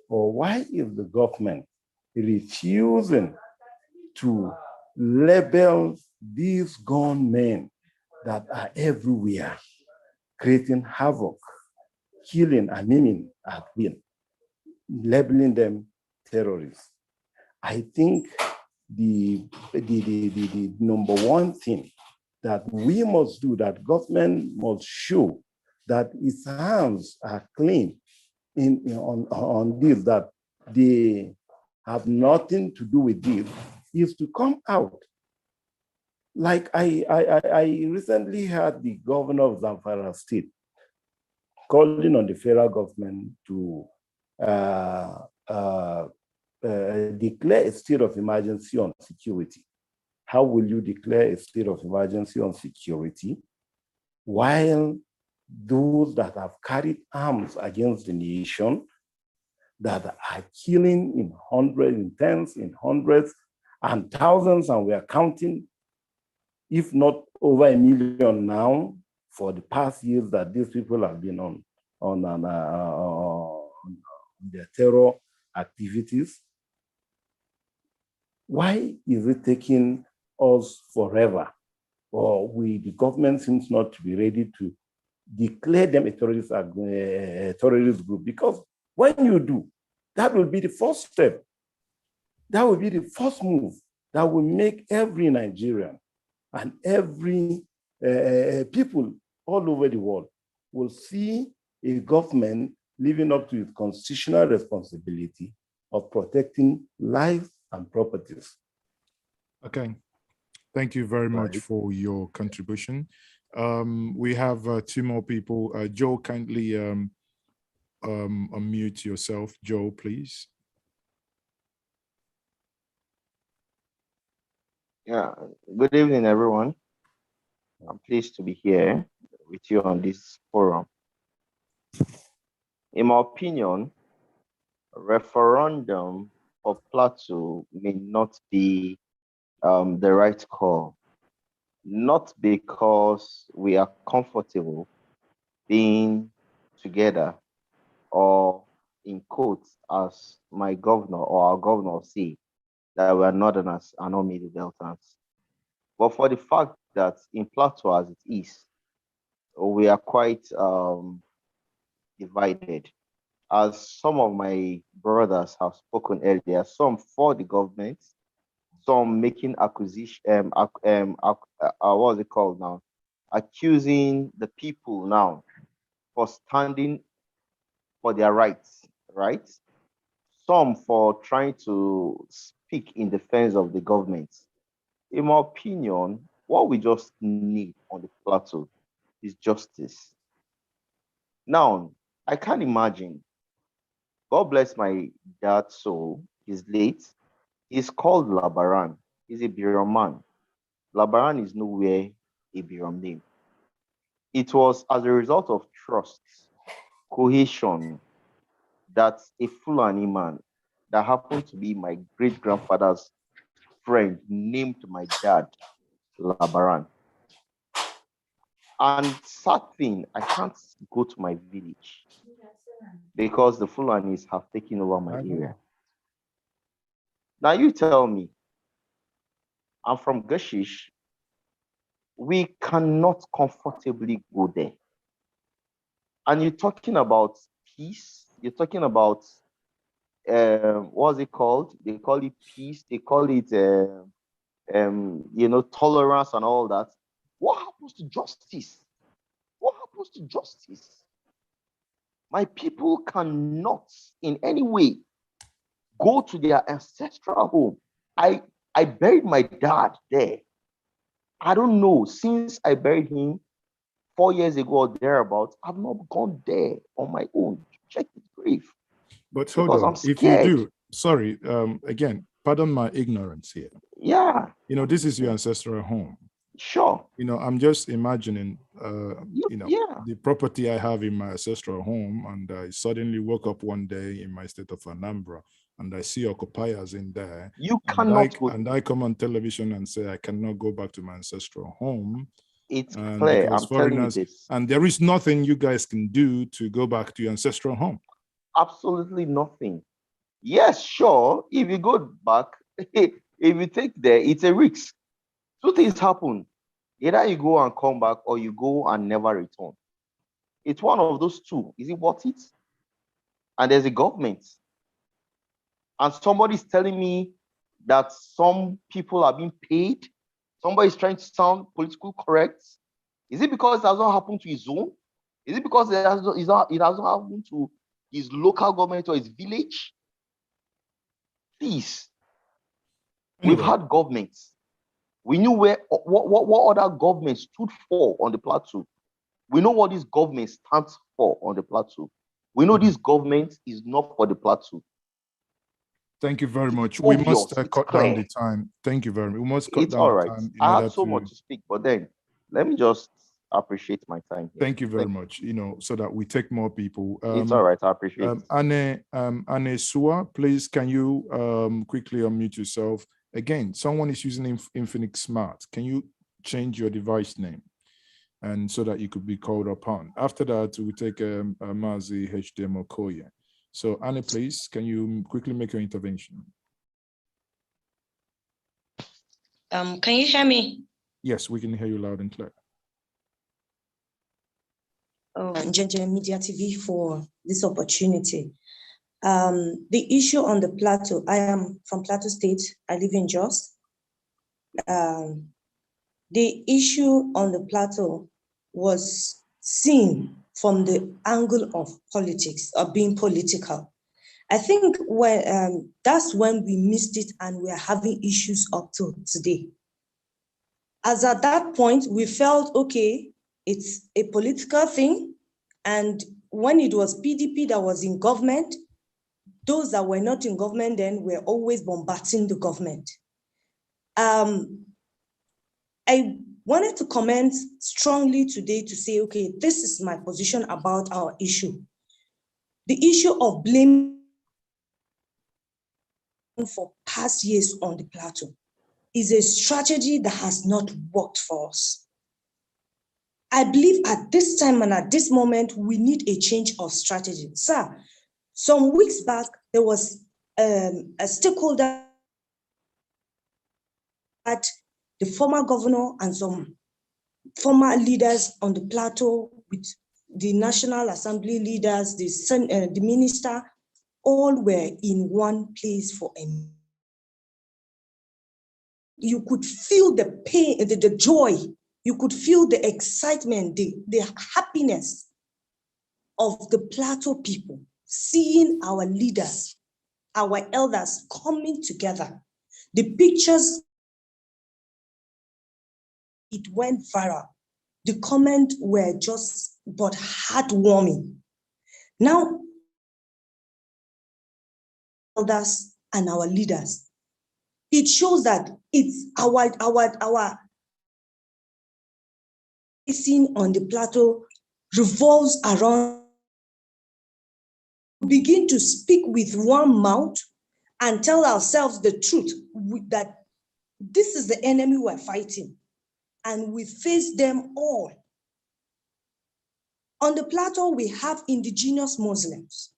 Or why is the government refusing to label these gunmen that are everywhere, creating havoc, killing and maiming at will, labeling them terrorists? I think the number one thing that we must do, that government must show that its hands are clean on this, that they have nothing to do with this, is to come out. Like I recently heard the governor of Zamfara State calling on the federal government to declare a state of emergency on security. How will you declare a state of emergency on security while those that have carried arms against the nation, that are killing in hundreds, in tens, in hundreds, and thousands, and we are counting, if not over 1 million now, for the past years that these people have been on their terror activities? Why is it taking us forever? Or the government seems not to be ready to declare them a terrorist group? Because when you do, that will be the first step. That will be the first move that will make every Nigerian and every people all over the world will see a government living up to its constitutional responsibility of protecting lives and properties. Okay, thank you very much for your contribution. We have 2 more people. Joe, kindly unmute yourself. Joe, please. Yeah, good evening, everyone. I'm pleased to be here with you on this forum. In my opinion, a referendum for Plateau may not be the right call, not because we are comfortable being together, or in quotes, as my governor or our governor say, that we are Northerners and not Middle Deltans, but for the fact that in Plateau as it is, we are quite divided. As some of my brothers have spoken earlier, some for the government, some making accusation, what is it called now? Accusing the people now for standing for their rights, right? Some for trying to speak in defense of the government. In my opinion, what we just need on the Plateau is justice. Now, I can't imagine. God bless my dad's soul. He's late. He's called Labaran. He's a Birom man. Labaran is nowhere a Birom name. It was as a result of trust, cohesion, that a Fulani man that happened to be my great-grandfather's friend named my dad Labaran. And sad thing, I can't go to my village because the Fulanis have taken over my area. Now you tell me, I'm from Gashish, we cannot comfortably go there. And you're talking about peace, you're talking about, what's it called? They call it peace, they call it, tolerance and all that. What happens to justice? What happens to justice? My people cannot in any way go to their ancestral home. I buried my dad there. I don't know, since I buried him 4 years ago or thereabouts, I've not gone there on my own to check his grave. But hold on, if you do, sorry, again, pardon my ignorance here. Yeah. This is your ancestral home. Sure. I'm just imagining, the property I have in my ancestral home, and I suddenly woke up one day in my state of Anambra, and I see occupiers in there. You cannot go. And I come on television and say I cannot go back to my ancestral home. It's clear, I'm telling you this. And there is nothing you guys can do to go back to your ancestral home. Absolutely nothing. Yes, sure. If you go back, if you take there, it's a risk. 2 things happen. Either you go and come back, or you go and never return. It's one of those 2. Is it worth it? And there's a government. And somebody's telling me that some people are being paid. Somebody's trying to sound politically correct. Is it because it has not happened to his own? Is it because it has not happened to his local government or his village? Please. Anyway. We've had governments. We knew what other governments stood for on the Plateau. We know what this government stands for on the Plateau. We know this government is not for the Plateau. Thank you very much. We must cut down the time. Thank you very much. We must cut down the time. I have so much to speak, but then let me just appreciate my time here. Thank you very much. So that we take more people. It's all right. I appreciate it. Anne Sua, please, can you quickly unmute yourself? Again, someone is using Infinix Smart. Can you change your device name? and so that you could be called upon. After that, we take Maazị HDM Okoye. So Annie, please, can you quickly make your intervention? Can you hear me? Yes, we can hear you loud and clear. Njenje Media TV for this opportunity. The issue on the Plateau, I am from Plateau State, I live in Jos. The issue on the Plateau was seen from the angle of politics, or being political. I think when, that's when we missed it and we are having issues up to today. As at that point, we felt, okay, it's a political thing. And when it was PDP that was in government, those that were not in government then were always bombarding the government. I wanted to comment strongly today to say, okay, this is my position about our issue. The issue of blame for past years on the Plateau is a strategy that has not worked for us. I believe at this time and at this moment, we need a change of strategy. Sir, some weeks back, there was a stakeholder at the former governor and some former leaders on the Plateau with the National Assembly leaders, the minister, all were in one place for a meeting. You could feel the pain, the joy, you could feel the excitement, the happiness of the Plateau people, seeing our leaders, our elders coming together. The pictures, it went viral. The comments were just but heartwarming. Now, elders and our leaders, it shows that it's our scene on the Plateau revolves around, begin to speak with one mouth and tell ourselves the truth that this is the enemy we're fighting, and we face them all. On the Plateau, we have indigenous Muslims.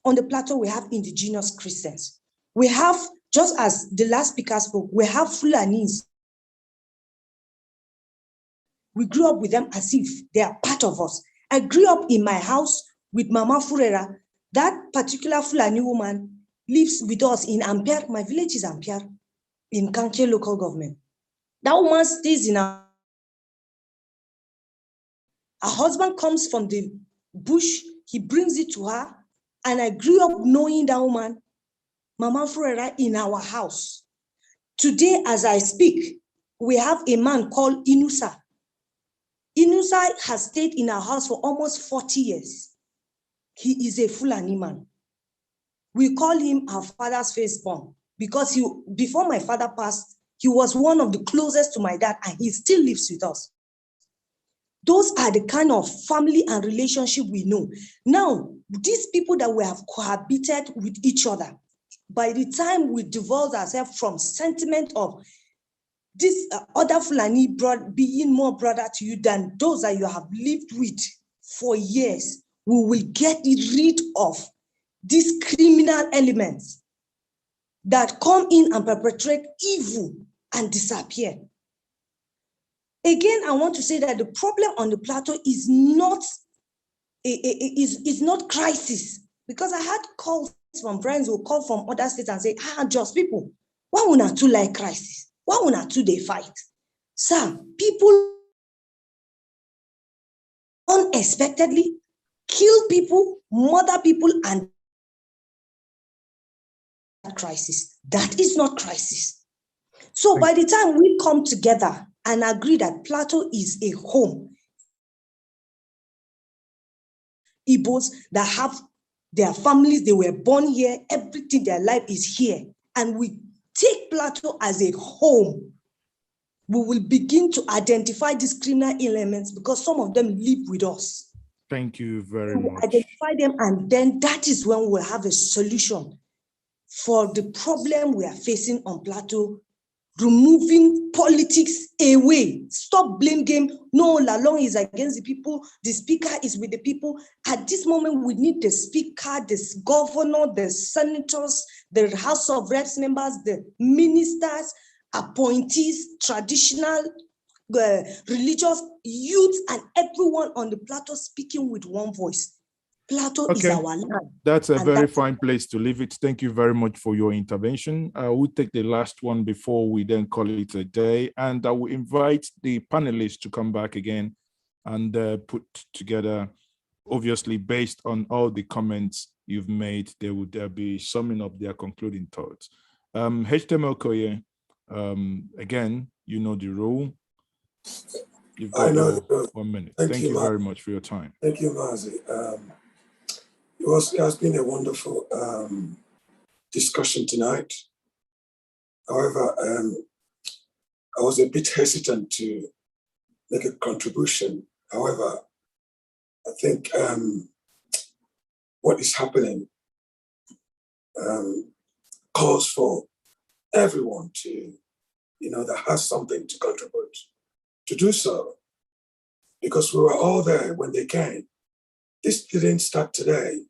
On the Plateau, we have indigenous Christians. We have, just as the last speaker spoke, we have Fulanis. We grew up with them as if they are part of us. I grew up in my house with Mama Furera. That particular Fulani woman lives with us in Ampere. My village is Ampere, in Annkio local government. That woman stays in our husband comes from the bush, he brings it to her, and I grew up knowing that woman, Mama Furera, in our house. Today, as I speak, we have a man called Inusa. Inusa has stayed in our house for almost 40 years. He is a Fulani man. We call him our father's firstborn because before my father passed, he was one of the closest to my dad, and he still lives with us. Those are the kind of family and relationship we know. Now, these people that we have cohabited with each other, by the time we divorce ourselves from sentiment of this other Fulani being more brother to you than those that you have lived with for years, we will get rid of these criminal elements that come in and perpetrate evil and disappear. Again, I want to say that the problem on the Plateau is not crisis, because I had calls from friends who call from other states and say, just people, why would not too like crisis? Why would not too they fight? Sir, people unexpectedly kill people, murder people, and crisis. That is not crisis. So by the time we come together and agree that Plateau is a home, Igbos that have their families, they were born here, everything, their life is here, and we take Plateau as a home, we will begin to identify these criminal elements because some of them live with us. Thank you very much. Identify them, and then that is when we'll have a solution for the problem we are facing on Plateau removing politics away. Stop blame game. No, Lalong is against the people. The speaker is with the people. At this moment, we need the speaker, the governor, the senators, the House of Reps members, the ministers, appointees, traditional, religious, youth, and everyone on the plateau speaking with one voice. Plateau is our land. That's a very fine place to leave it. Thank you very much for your intervention. I will take the last one before we then call it a day. And I will invite the panelists to come back again and put together, obviously, based on all the comments you've made, there will be summing up their concluding thoughts. Ezeoke, again, you know the rule. You've got 1 minute. Thank you very much for your time. Thank you, Maazị. It has been a wonderful discussion tonight. However, I was a bit hesitant to make a contribution. However, I think what is happening calls for everyone to, that has something to contribute, to do so, because we were all there when they came. This didn't start today.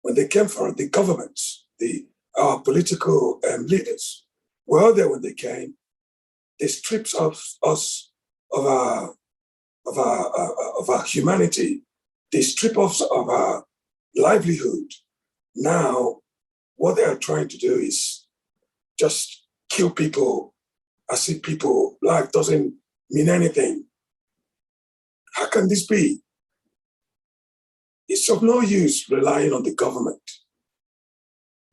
When they came from the governments, our political leaders were all there when they came. They stripped us of our humanity. They strip us of our livelihood. Now, what they are trying to do is just kill people as if life doesn't mean anything. How can this be? It's of no use relying on the government.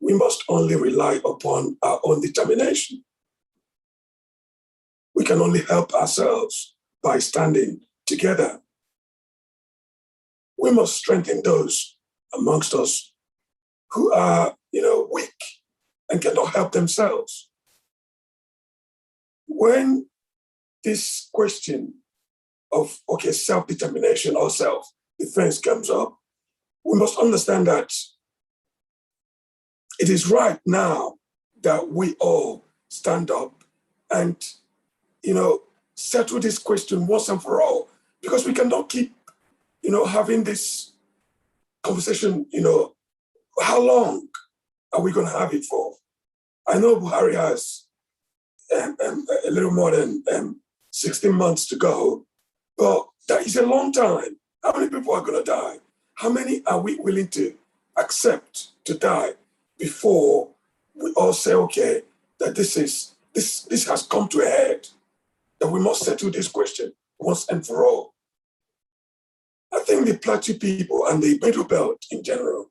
We must only rely upon our own determination. We can only help ourselves by standing together. We must strengthen those amongst us who are, weak and cannot help themselves. When this question of, self-determination or self-defense comes up, we must understand that it is right now that we all stand up and, settle this question once and for all, because we cannot keep, having this conversation, how long are we going to have it for? I know Buhari has a little more than 16 months to go, but that is a long time. How many people are going to die? How many are we willing to accept to die before we all say, okay, that this has come to a head, that we must settle this question once and for all? I think the Plateau people and the Middle Belt in general,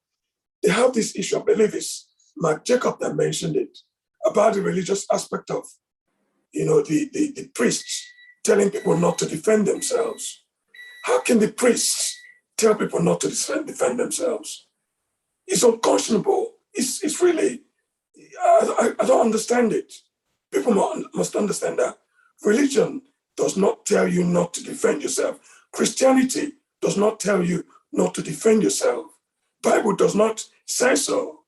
they have this issue. I believe it's Mark Jacob that mentioned it, about the religious aspect of, the priests telling people not to defend themselves. How can the priests tell people not to defend themselves? It's unconscionable. It's really, I don't understand it. People must understand that religion does not tell you not to defend yourself. Christianity does not tell you not to defend yourself. Bible does not say so.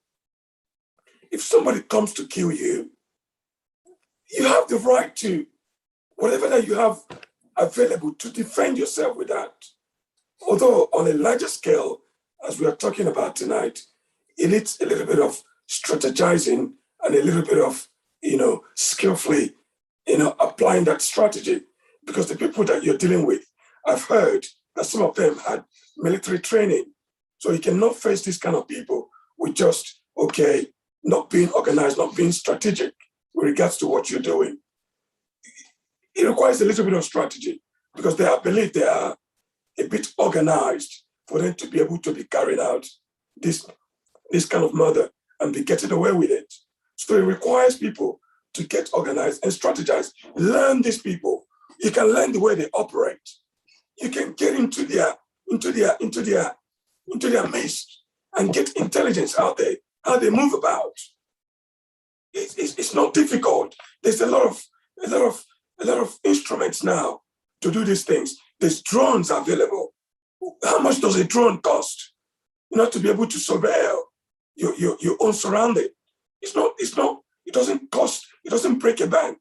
If somebody comes to kill you, you have the right to, whatever that you have available, to defend yourself with that. Although on a larger scale, as we are talking about tonight, it needs a little bit of strategizing and a little bit of, skillfully, applying that strategy. Because the people that you're dealing with, I've heard that some of them had military training. So you cannot face these kind of people with just, not being organized, not being strategic with regards to what you're doing. It requires a little bit of strategy because I believe they are a bit organized for them to be able to be carrying out this kind of murder and be getting away with it. So it requires people to get organized and strategize. Learn these people. You can learn the way they operate. You can get into their midst and get intelligence out there, how they move about. It's not difficult. There's a lot of instruments now to do these things. There's drones available. How much does a drone cost? To be able to surveil your own surrounding. It doesn't cost It doesn't break a bank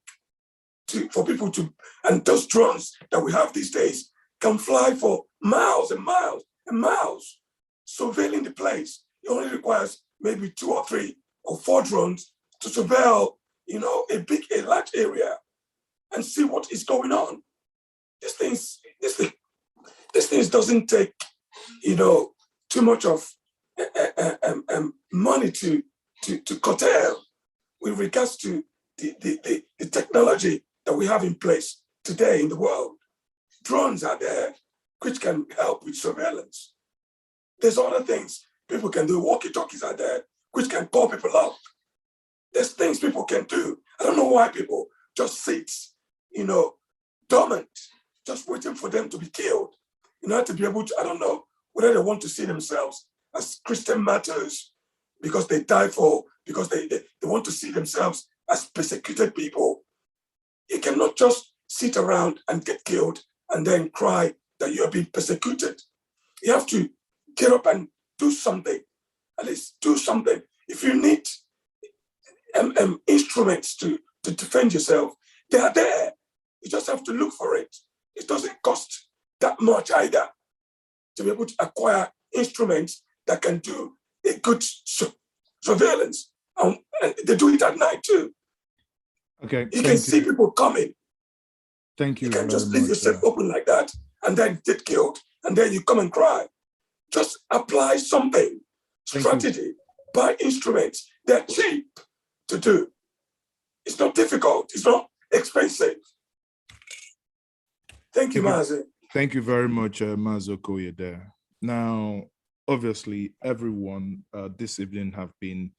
for people to, and those drones that we have these days can fly for miles and miles and miles, surveilling the place. It only requires maybe 2 or 3 or 4 drones to surveil, you know, a large area and see what is going on. This thing doesn't take, you know, too much of money to curtail with regards to the technology that we have in place today in the world. Drones are there, which can help with surveillance. There's other things people can do. Walkie-talkies are there, which can call people up. There's things people can do. I don't know why people just sit, you know, dormant, just waiting for them to be killed in order to be able to, I don't know, whether they want to see themselves as Christian martyrs because they die because they want to see themselves as persecuted people. You cannot just sit around and get killed and then cry that you are being persecuted. You have to get up and do something, at least do something. If you need instruments to defend yourself, they are there. You just have to look for it. It doesn't cost that much either to be able to acquire instruments that can do a good surveillance. And they do it at night too. Okay. You can see people coming. Thank you. You can just leave yourself open like that and then get killed. And then you come and cry. Just apply something, strategy, buy instruments. They're cheap to do. It's not difficult. It's not expensive. Thank you, Maazị. Thank you very much, Maazị Okoye there. Now, obviously, everyone this evening have been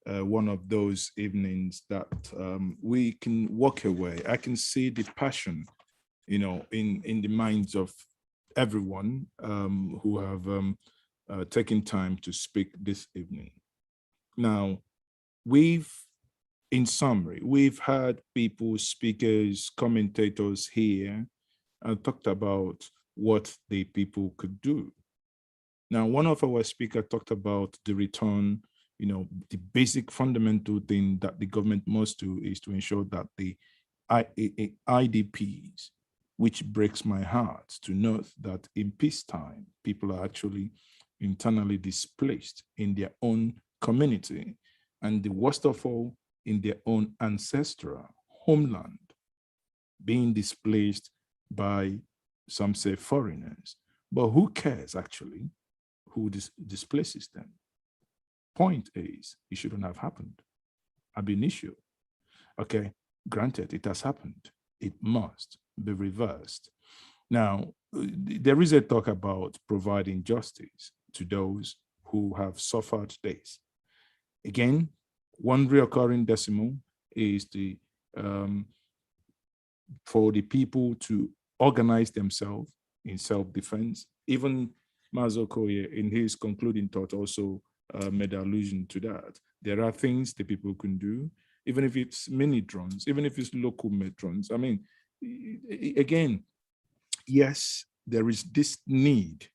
one of those evenings that we can walk away. I can see the passion, you know, in the minds of everyone who have taken time to speak this evening. Now, in summary, we've had people, speakers, commentators here and talked about what the people could do. Now, one of our speakers talked about the return, you know, the basic fundamental thing that the government must do is to ensure that the IDPs, which breaks my heart to note that in peacetime, people are actually internally displaced in their own community, and the worst of all, in their own ancestral homeland, being displaced by, some say, foreigners. But who cares actually who displaces them? Point is, it shouldn't have happened. Ab initio. Okay, granted, it has happened. It must be reversed. Now, there is a talk about providing justice to those who have suffered this. Again, one recurring decimal is for the people to organize themselves in self-defense. Even Maazị Okoye, in his concluding thought, also made allusion to that. There are things the people can do, even if it's mini drones, even if it's local made drones. I mean, again, yes, there is this need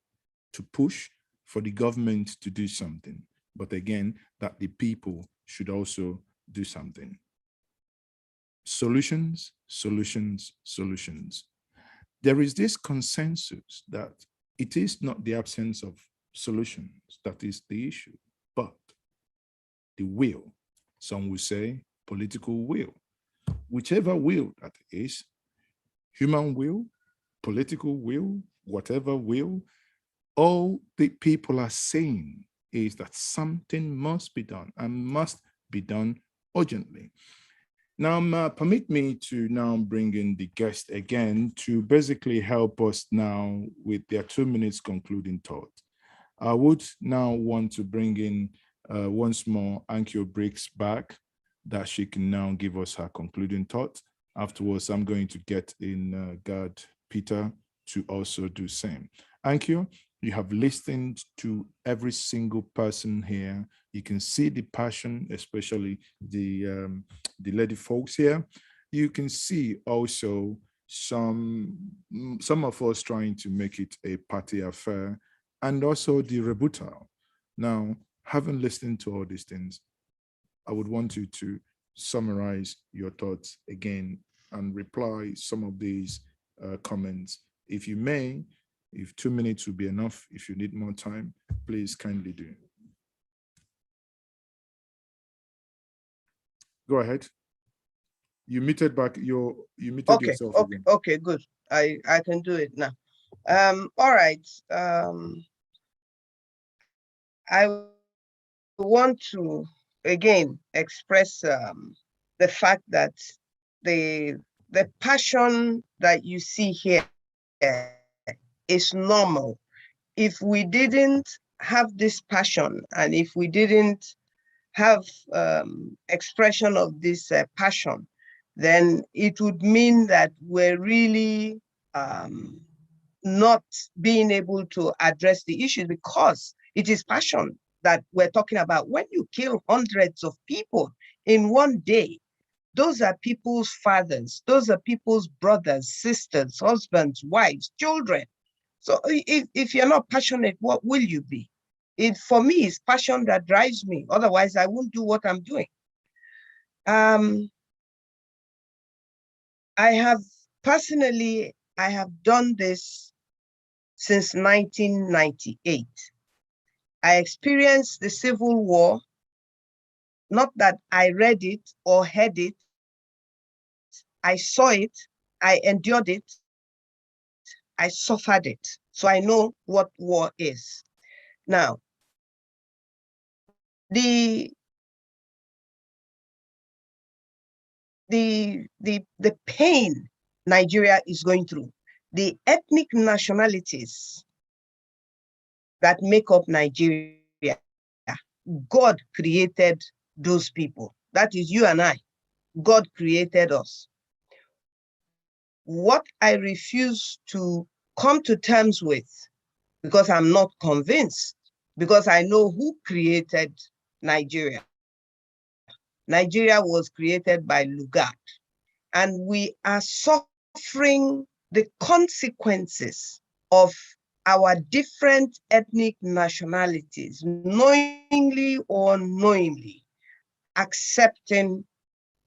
to push for the government to do something, but again, that the people should also do something. Solutions, solutions, solutions. There is this consensus that it is not the absence of solutions that is the issue, but the will. Some will say political will. Whichever will that is, human will, political will, whatever will, all the people are saying is that something must be done and must be done urgently. Now, permit me to now bring in the guest again to basically help us now with their 2 minutes concluding thought. I would now want to bring in once more Annkio Briggs back, that she can now give us her concluding thought. Afterwards, I'm going to get in God Peter to also do same. Annkio, you have listened to every single person here. You can see the passion, especially the lady folks here. You can see also some of us trying to make it a party affair, and also the rebuttal. Now, having listened to all these things, I would want you to summarize your thoughts again and reply some of these comments. If you may, if 2 minutes will be enough, if you need more time, please kindly do. Go ahead. You muted back you muted yourself again. Okay, good. I can do it now. All right. I want to again express the fact that the passion that you see here is normal. If we didn't have this passion, and if we didn't have expression of this passion, then it would mean that we're really not being able to address the issues, because it is passion that we're talking about. When you kill hundreds of people in one day, those are people's fathers, those are people's brothers, sisters, husbands, wives, children. So if you're not passionate, what will you be? For me, it's passion that drives me. Otherwise, I won't do what I'm doing. I have done this since 1998. I experienced the Civil War, not that I read it or heard it. I saw it, I endured it, I suffered it. So I know what war is. Now, the pain Nigeria is going through, the ethnic nationalities that make up Nigeria, God created those people. That is you and I. God created us. What I refuse to come to terms with, because I'm not convinced, because I know who created Nigeria. Nigeria was created by Lugard, and we are suffering the consequences of our different ethnic nationalities, knowingly or unknowingly, accepting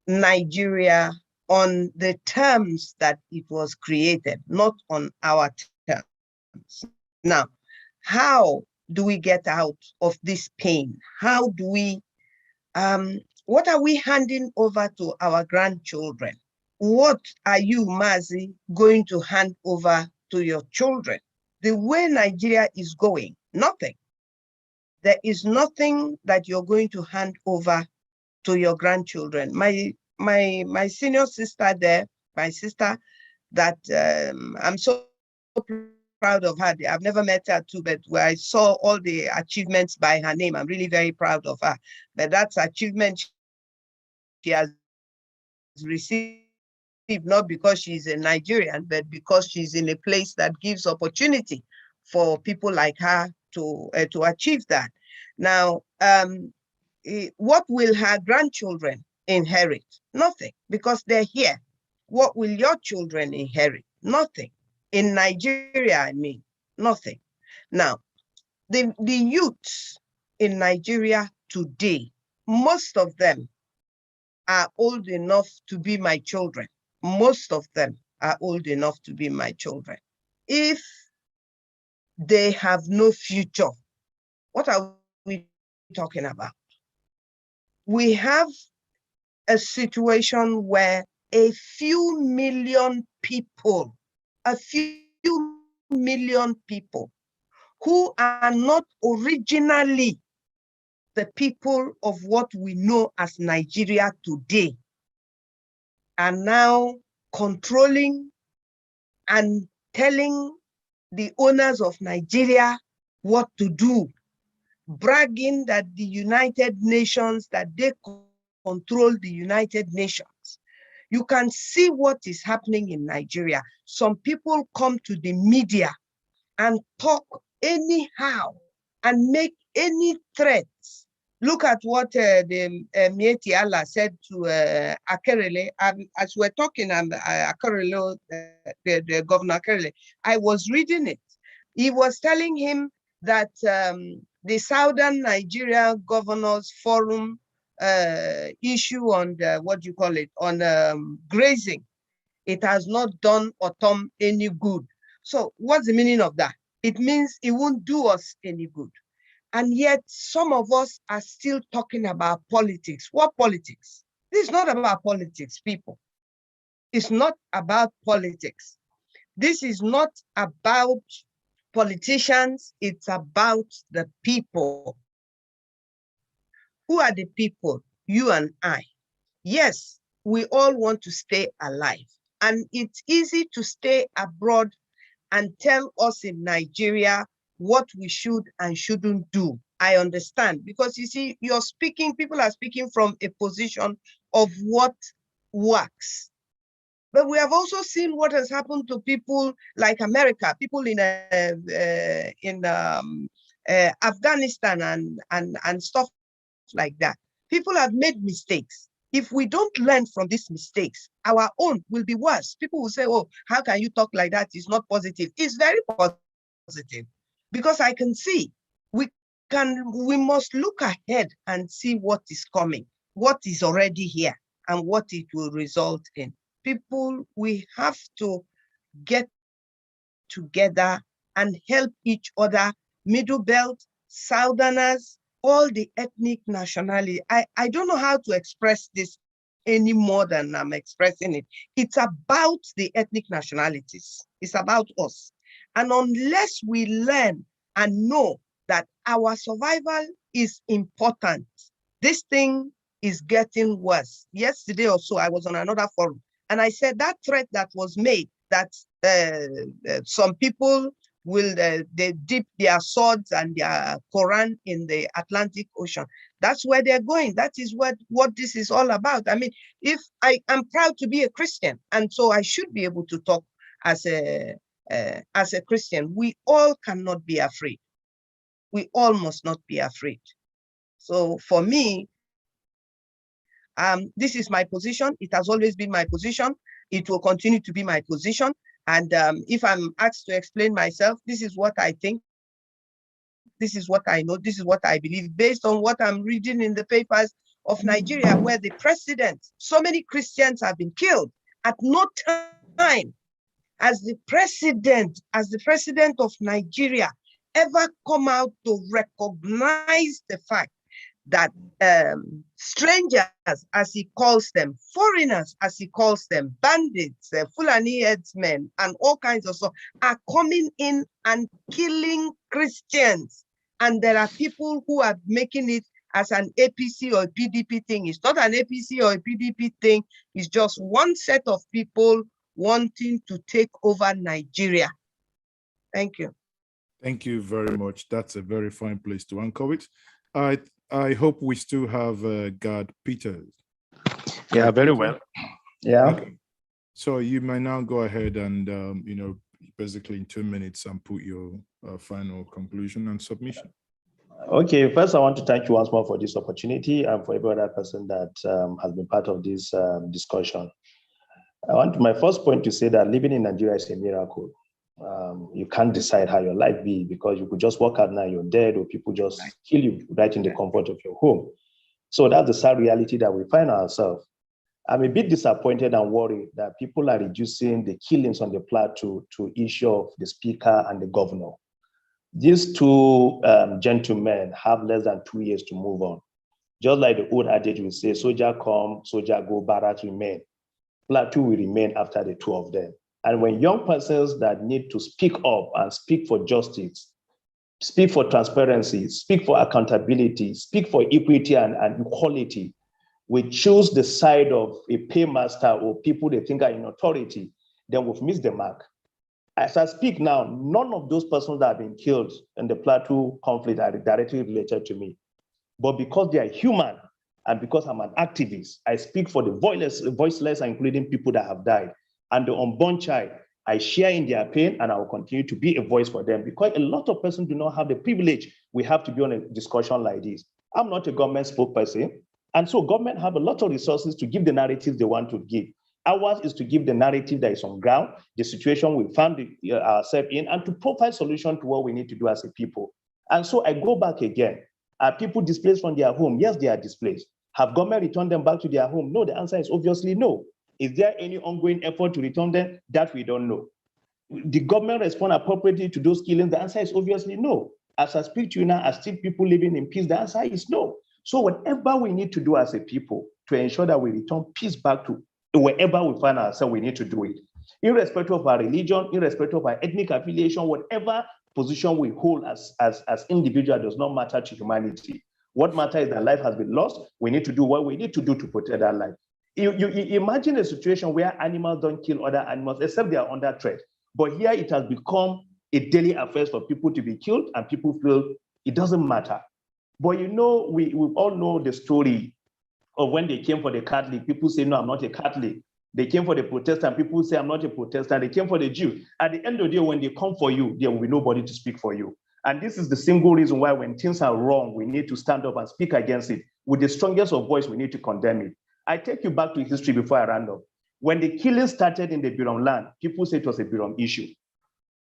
Nigeria on the terms that it was created, not on our terms. Now, how do we get out of this pain? How do we, what are we handing over to our grandchildren? What are you, Maazị, going to hand over to your children? The way Nigeria is going, nothing. There is nothing that you're going to hand over to your grandchildren. My senior sister there, my sister that I'm so proud of her. I've never met her too, but where I saw all the achievements by her name, I'm really very proud of her. But that's achievement she has received not because she's a Nigerian, but because she's in a place that gives opportunity for people like her to achieve that. Now, what will her grandchildren inherit? Nothing, because they're here. What will your children inherit? Nothing. In Nigeria, I mean, nothing. Now, the youths in Nigeria today, most of them are old enough to be my children. Most of them are old enough to be my children. If they have no future, what are we talking about? We have a situation where a few million people who are not originally the people of what we know as Nigeria today are now controlling and telling the owners of Nigeria what to do, bragging that the United Nations, that they control the United Nations. You can see what is happening in Nigeria. Some people come to the media and talk anyhow and make any threats. Look at what the Mieti Allah said to Akerele. As we're talking, Akerele, the Governor Akerele, I was reading it. He was telling him that the Southern Nigeria Governors Forum issue on the, what do you call it, on grazing. It has not done Autumn any good. So what's the meaning of that? It means it won't do us any good. And yet some of us are still talking about politics. What politics? This is not about politics, people. It's not about politics. This is not about politicians. It's about the people. Who are the people? You and I. Yes, we all want to stay alive. And it's easy to stay abroad and tell us in Nigeria what we should and shouldn't do. I understand, because you see, you're speaking, people are speaking from a position of what works. But we have also seen what has happened to people like America, people in Afghanistan and stuff like that. People have made mistakes. If we don't learn from these mistakes, our own will be worse. People will say, oh, how can you talk like that? It's not positive. It's very positive, because I can see we must look ahead and see what is coming, what is already here, and what it will result in. People, we have to get together and help each other, Middle Belt, Southerners, all the ethnic nationality. I don't know how to express this any more than I'm expressing it. It's about the ethnic nationalities. It's about us. And unless we learn and know that our survival is important, this thing is getting worse. Yesterday or so, I was on another forum, and I said that threat that was made, that some people will they dip their swords and their Quran in the Atlantic Ocean. That's where they're going. That is what this is all about. I mean, if I am proud to be a Christian, and so I should be able to talk as a Christian. We all cannot be afraid. We all must not be afraid. So for me, this is my position. It has always been my position. It will continue to be my position. And if I'm asked to explain myself, this is what I think. This is what I know. This is what I believe, based on what I'm reading in the papers of Nigeria, where the president, so many Christians have been killed. At no time as the president of Nigeria ever come out to recognize the fact that strangers, as he calls them, foreigners, as he calls them, bandits, Fulani headsmen, and all kinds of stuff, are coming in and killing Christians. And there are people who are making it as an APC or a PDP thing. It's not an APC or a PDP thing. It's just one set of people wanting to take over Nigeria. Thank you. Thank you very much. That's a very fine place to anchor it. I hope we still have Gad Peters. Yeah, very well. Yeah. Okay. So you may now go ahead and, basically in 2 minutes, and put your final conclusion and submission. Okay, first I want to thank you once more for this opportunity and for every other person that has been part of this discussion. My first point to say that living in Nigeria is a miracle. You can't decide how your life be, because you could just walk out now, you're dead, or people just kill you right in the comfort of your home. So that's the sad reality that we find ourselves. I'm a bit disappointed and worried that people are reducing the killings on the Plateau to issue of the speaker and the governor. These two gentlemen have less than 2 years to move on. Just like the old adage will say, soldier come, soldier go, barracks remain. Plateau will remain after the two of them. And when young persons that need to speak up and speak for justice, speak for transparency, speak for accountability, speak for equity and equality, we choose the side of a paymaster or people they think are in authority, then we've missed the mark. As I speak now, none of those persons that have been killed in the Plateau conflict are directly related to me. But because they are human, and because I'm an activist, I speak for the voiceless, including people that have died. And the unborn child, I share in their pain, and I will continue to be a voice for them, because a lot of persons do not have the privilege we have to be on a discussion like this. I'm not a government spokesperson, and so government have a lot of resources to give the narrative they want to give. Ours is to give the narrative that is on ground, the situation we found ourselves in, and to provide solution to what we need to do as a people. And so I go back again. Are people displaced from their home? Yes, they are displaced. Have government returned them back to their home? No, the answer is obviously no. Is there any ongoing effort to return them? That we don't know. The government respond appropriately to those killings? The answer is obviously no. As I speak to you now, are still people living in peace? The answer is no. So whatever we need to do as a people to ensure that we return peace back to wherever we find ourselves, we need to do it. Irrespective of our religion, irrespective of our ethnic affiliation, whatever position we hold as individuals does not matter to humanity. What matters is that life has been lost. We need to do what we need to do to protect that life. You imagine a situation where animals don't kill other animals except they are under threat. But here it has become a daily affair for people to be killed, and people feel it doesn't matter. But you know, we all know the story of when they came for the Catholic, people say, no, I'm not a Catholic. They came for the Protestant, people say, I'm not a Protestant. They came for the Jew. At the end of the day, when they come for you, there will be nobody to speak for you. And this is the single reason why when things are wrong, we need to stand up and speak against it. With the strongest of voice, we need to condemn it. I take you back to history before I round up. When the killing started in the Birom land, people say it was a Birom issue.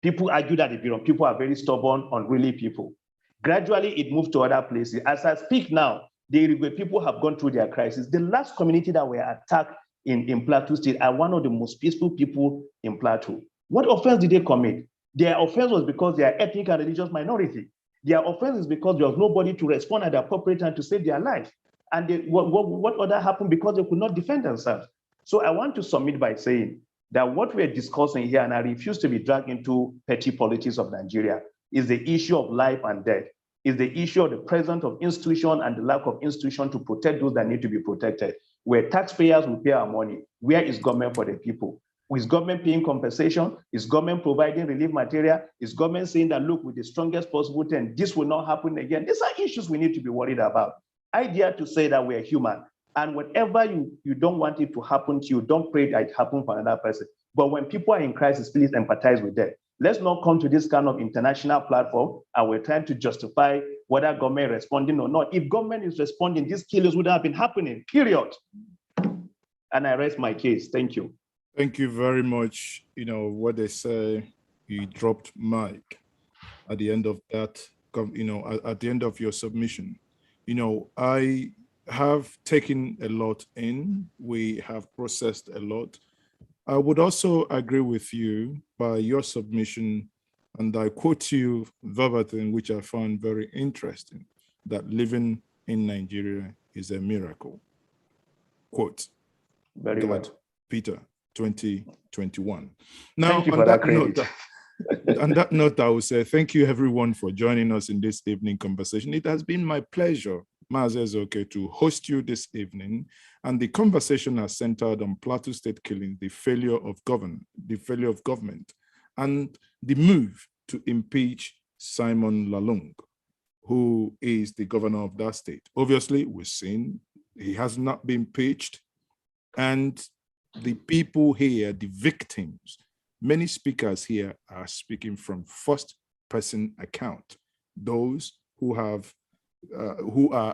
People argue that the Birom people are very stubborn, unruly people. Gradually, it moved to other places. As I speak now, the Irigwe people have gone through their crisis. The last community that were attacked in Plateau State are one of the most peaceful people in Plateau. What offense did they commit? Their offense was because they are ethnic and religious minority. Their offense is because there was nobody to respond at the appropriate time to save their life. And what other happened? Because they could not defend themselves. So I want to submit by saying that what we're discussing here, and I refuse to be dragged into petty politics of Nigeria, is the issue of life and death, is the issue of the presence of institution and the lack of institution to protect those that need to be protected. Where taxpayers will pay our money, where is government for the people? Is government paying compensation? Is government providing relief material? Is government saying that, look, with the strongest possible term, this will not happen again? These are issues we need to be worried about. I dare to say that we're human. And whatever you don't want it to happen to you, don't pray that it happen for another person. But when people are in crisis, please empathize with them. Let's not come to this kind of international platform and we're trying to justify whether government is responding or not. If government is responding, these killings would have been happening, period. And I rest my case. Thank you. Thank you very much. You know, what they say, you dropped mic at the end of that, you know, at the end of your submission. You know, I have taken a lot in. We have processed a lot. I would also agree with you by your submission, and I quote you verbatim, which I found very interesting, that living in Nigeria is a miracle. Quote, very God, well. Peter, 2021. Now, thank you for that credit. On that note, I will say thank you everyone for joining us in this evening conversation. It has been my pleasure, Maazị Ezeoke, to host you this evening, and the conversation has centered on Plateau State killing, the failure of government, and the move to impeach Simon Lalong, who is the governor of that state. Obviously, we've seen he has not been impeached, and the people here, the victims, many speakers here are speaking from first-person account, those who are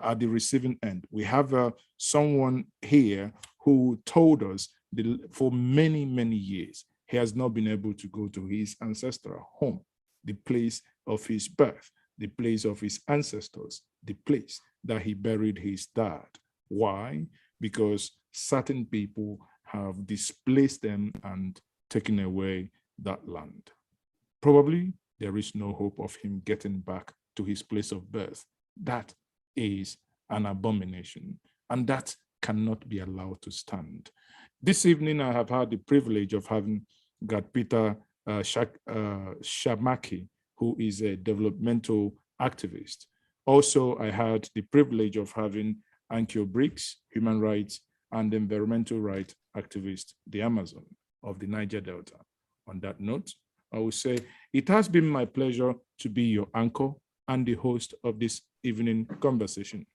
at the receiving end. We have someone here who told us that for many, many years, he has not been able to go to his ancestral home, the place of his birth, the place of his ancestors, the place that he buried his dad. Why? Because certain people have displaced them and taken away that land. Probably there is no hope of him getting back to his place of birth. That is an abomination, and that cannot be allowed to stand. This evening, I have had the privilege of having Peter Shamaki, who is a developmental activist. Also, I had the privilege of having Annkio Briggs, human rights and environmental rights activist, the Amazon of the Niger Delta. On that note, I will say it has been my pleasure to be your anchor and the host of this evening conversation.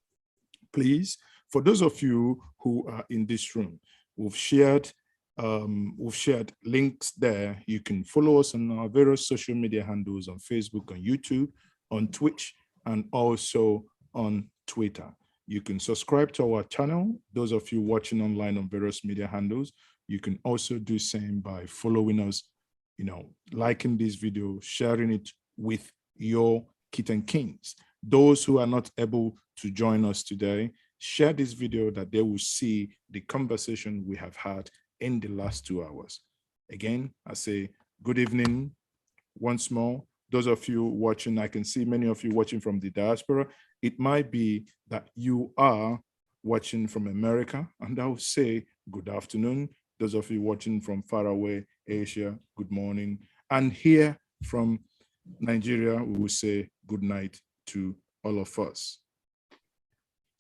Please, for those of you who are in this room, we've shared links there. You can follow us on our various social media handles on Facebook, on YouTube, on Twitch, and also on Twitter. You can subscribe to our channel. Those of you watching online on various media handles, you can also do the same by following us, you know, liking this video, sharing it with your kith and kins. Those who are not able to join us today, share this video that they will see the conversation we have had in the last 2 hours. Again, I say good evening once more. Those of you watching, I can see many of you watching from the diaspora. It might be that you are watching from America, and I will say good afternoon. Those of you watching from far away, Asia, good morning. And here from Nigeria, we will say good night to all of us.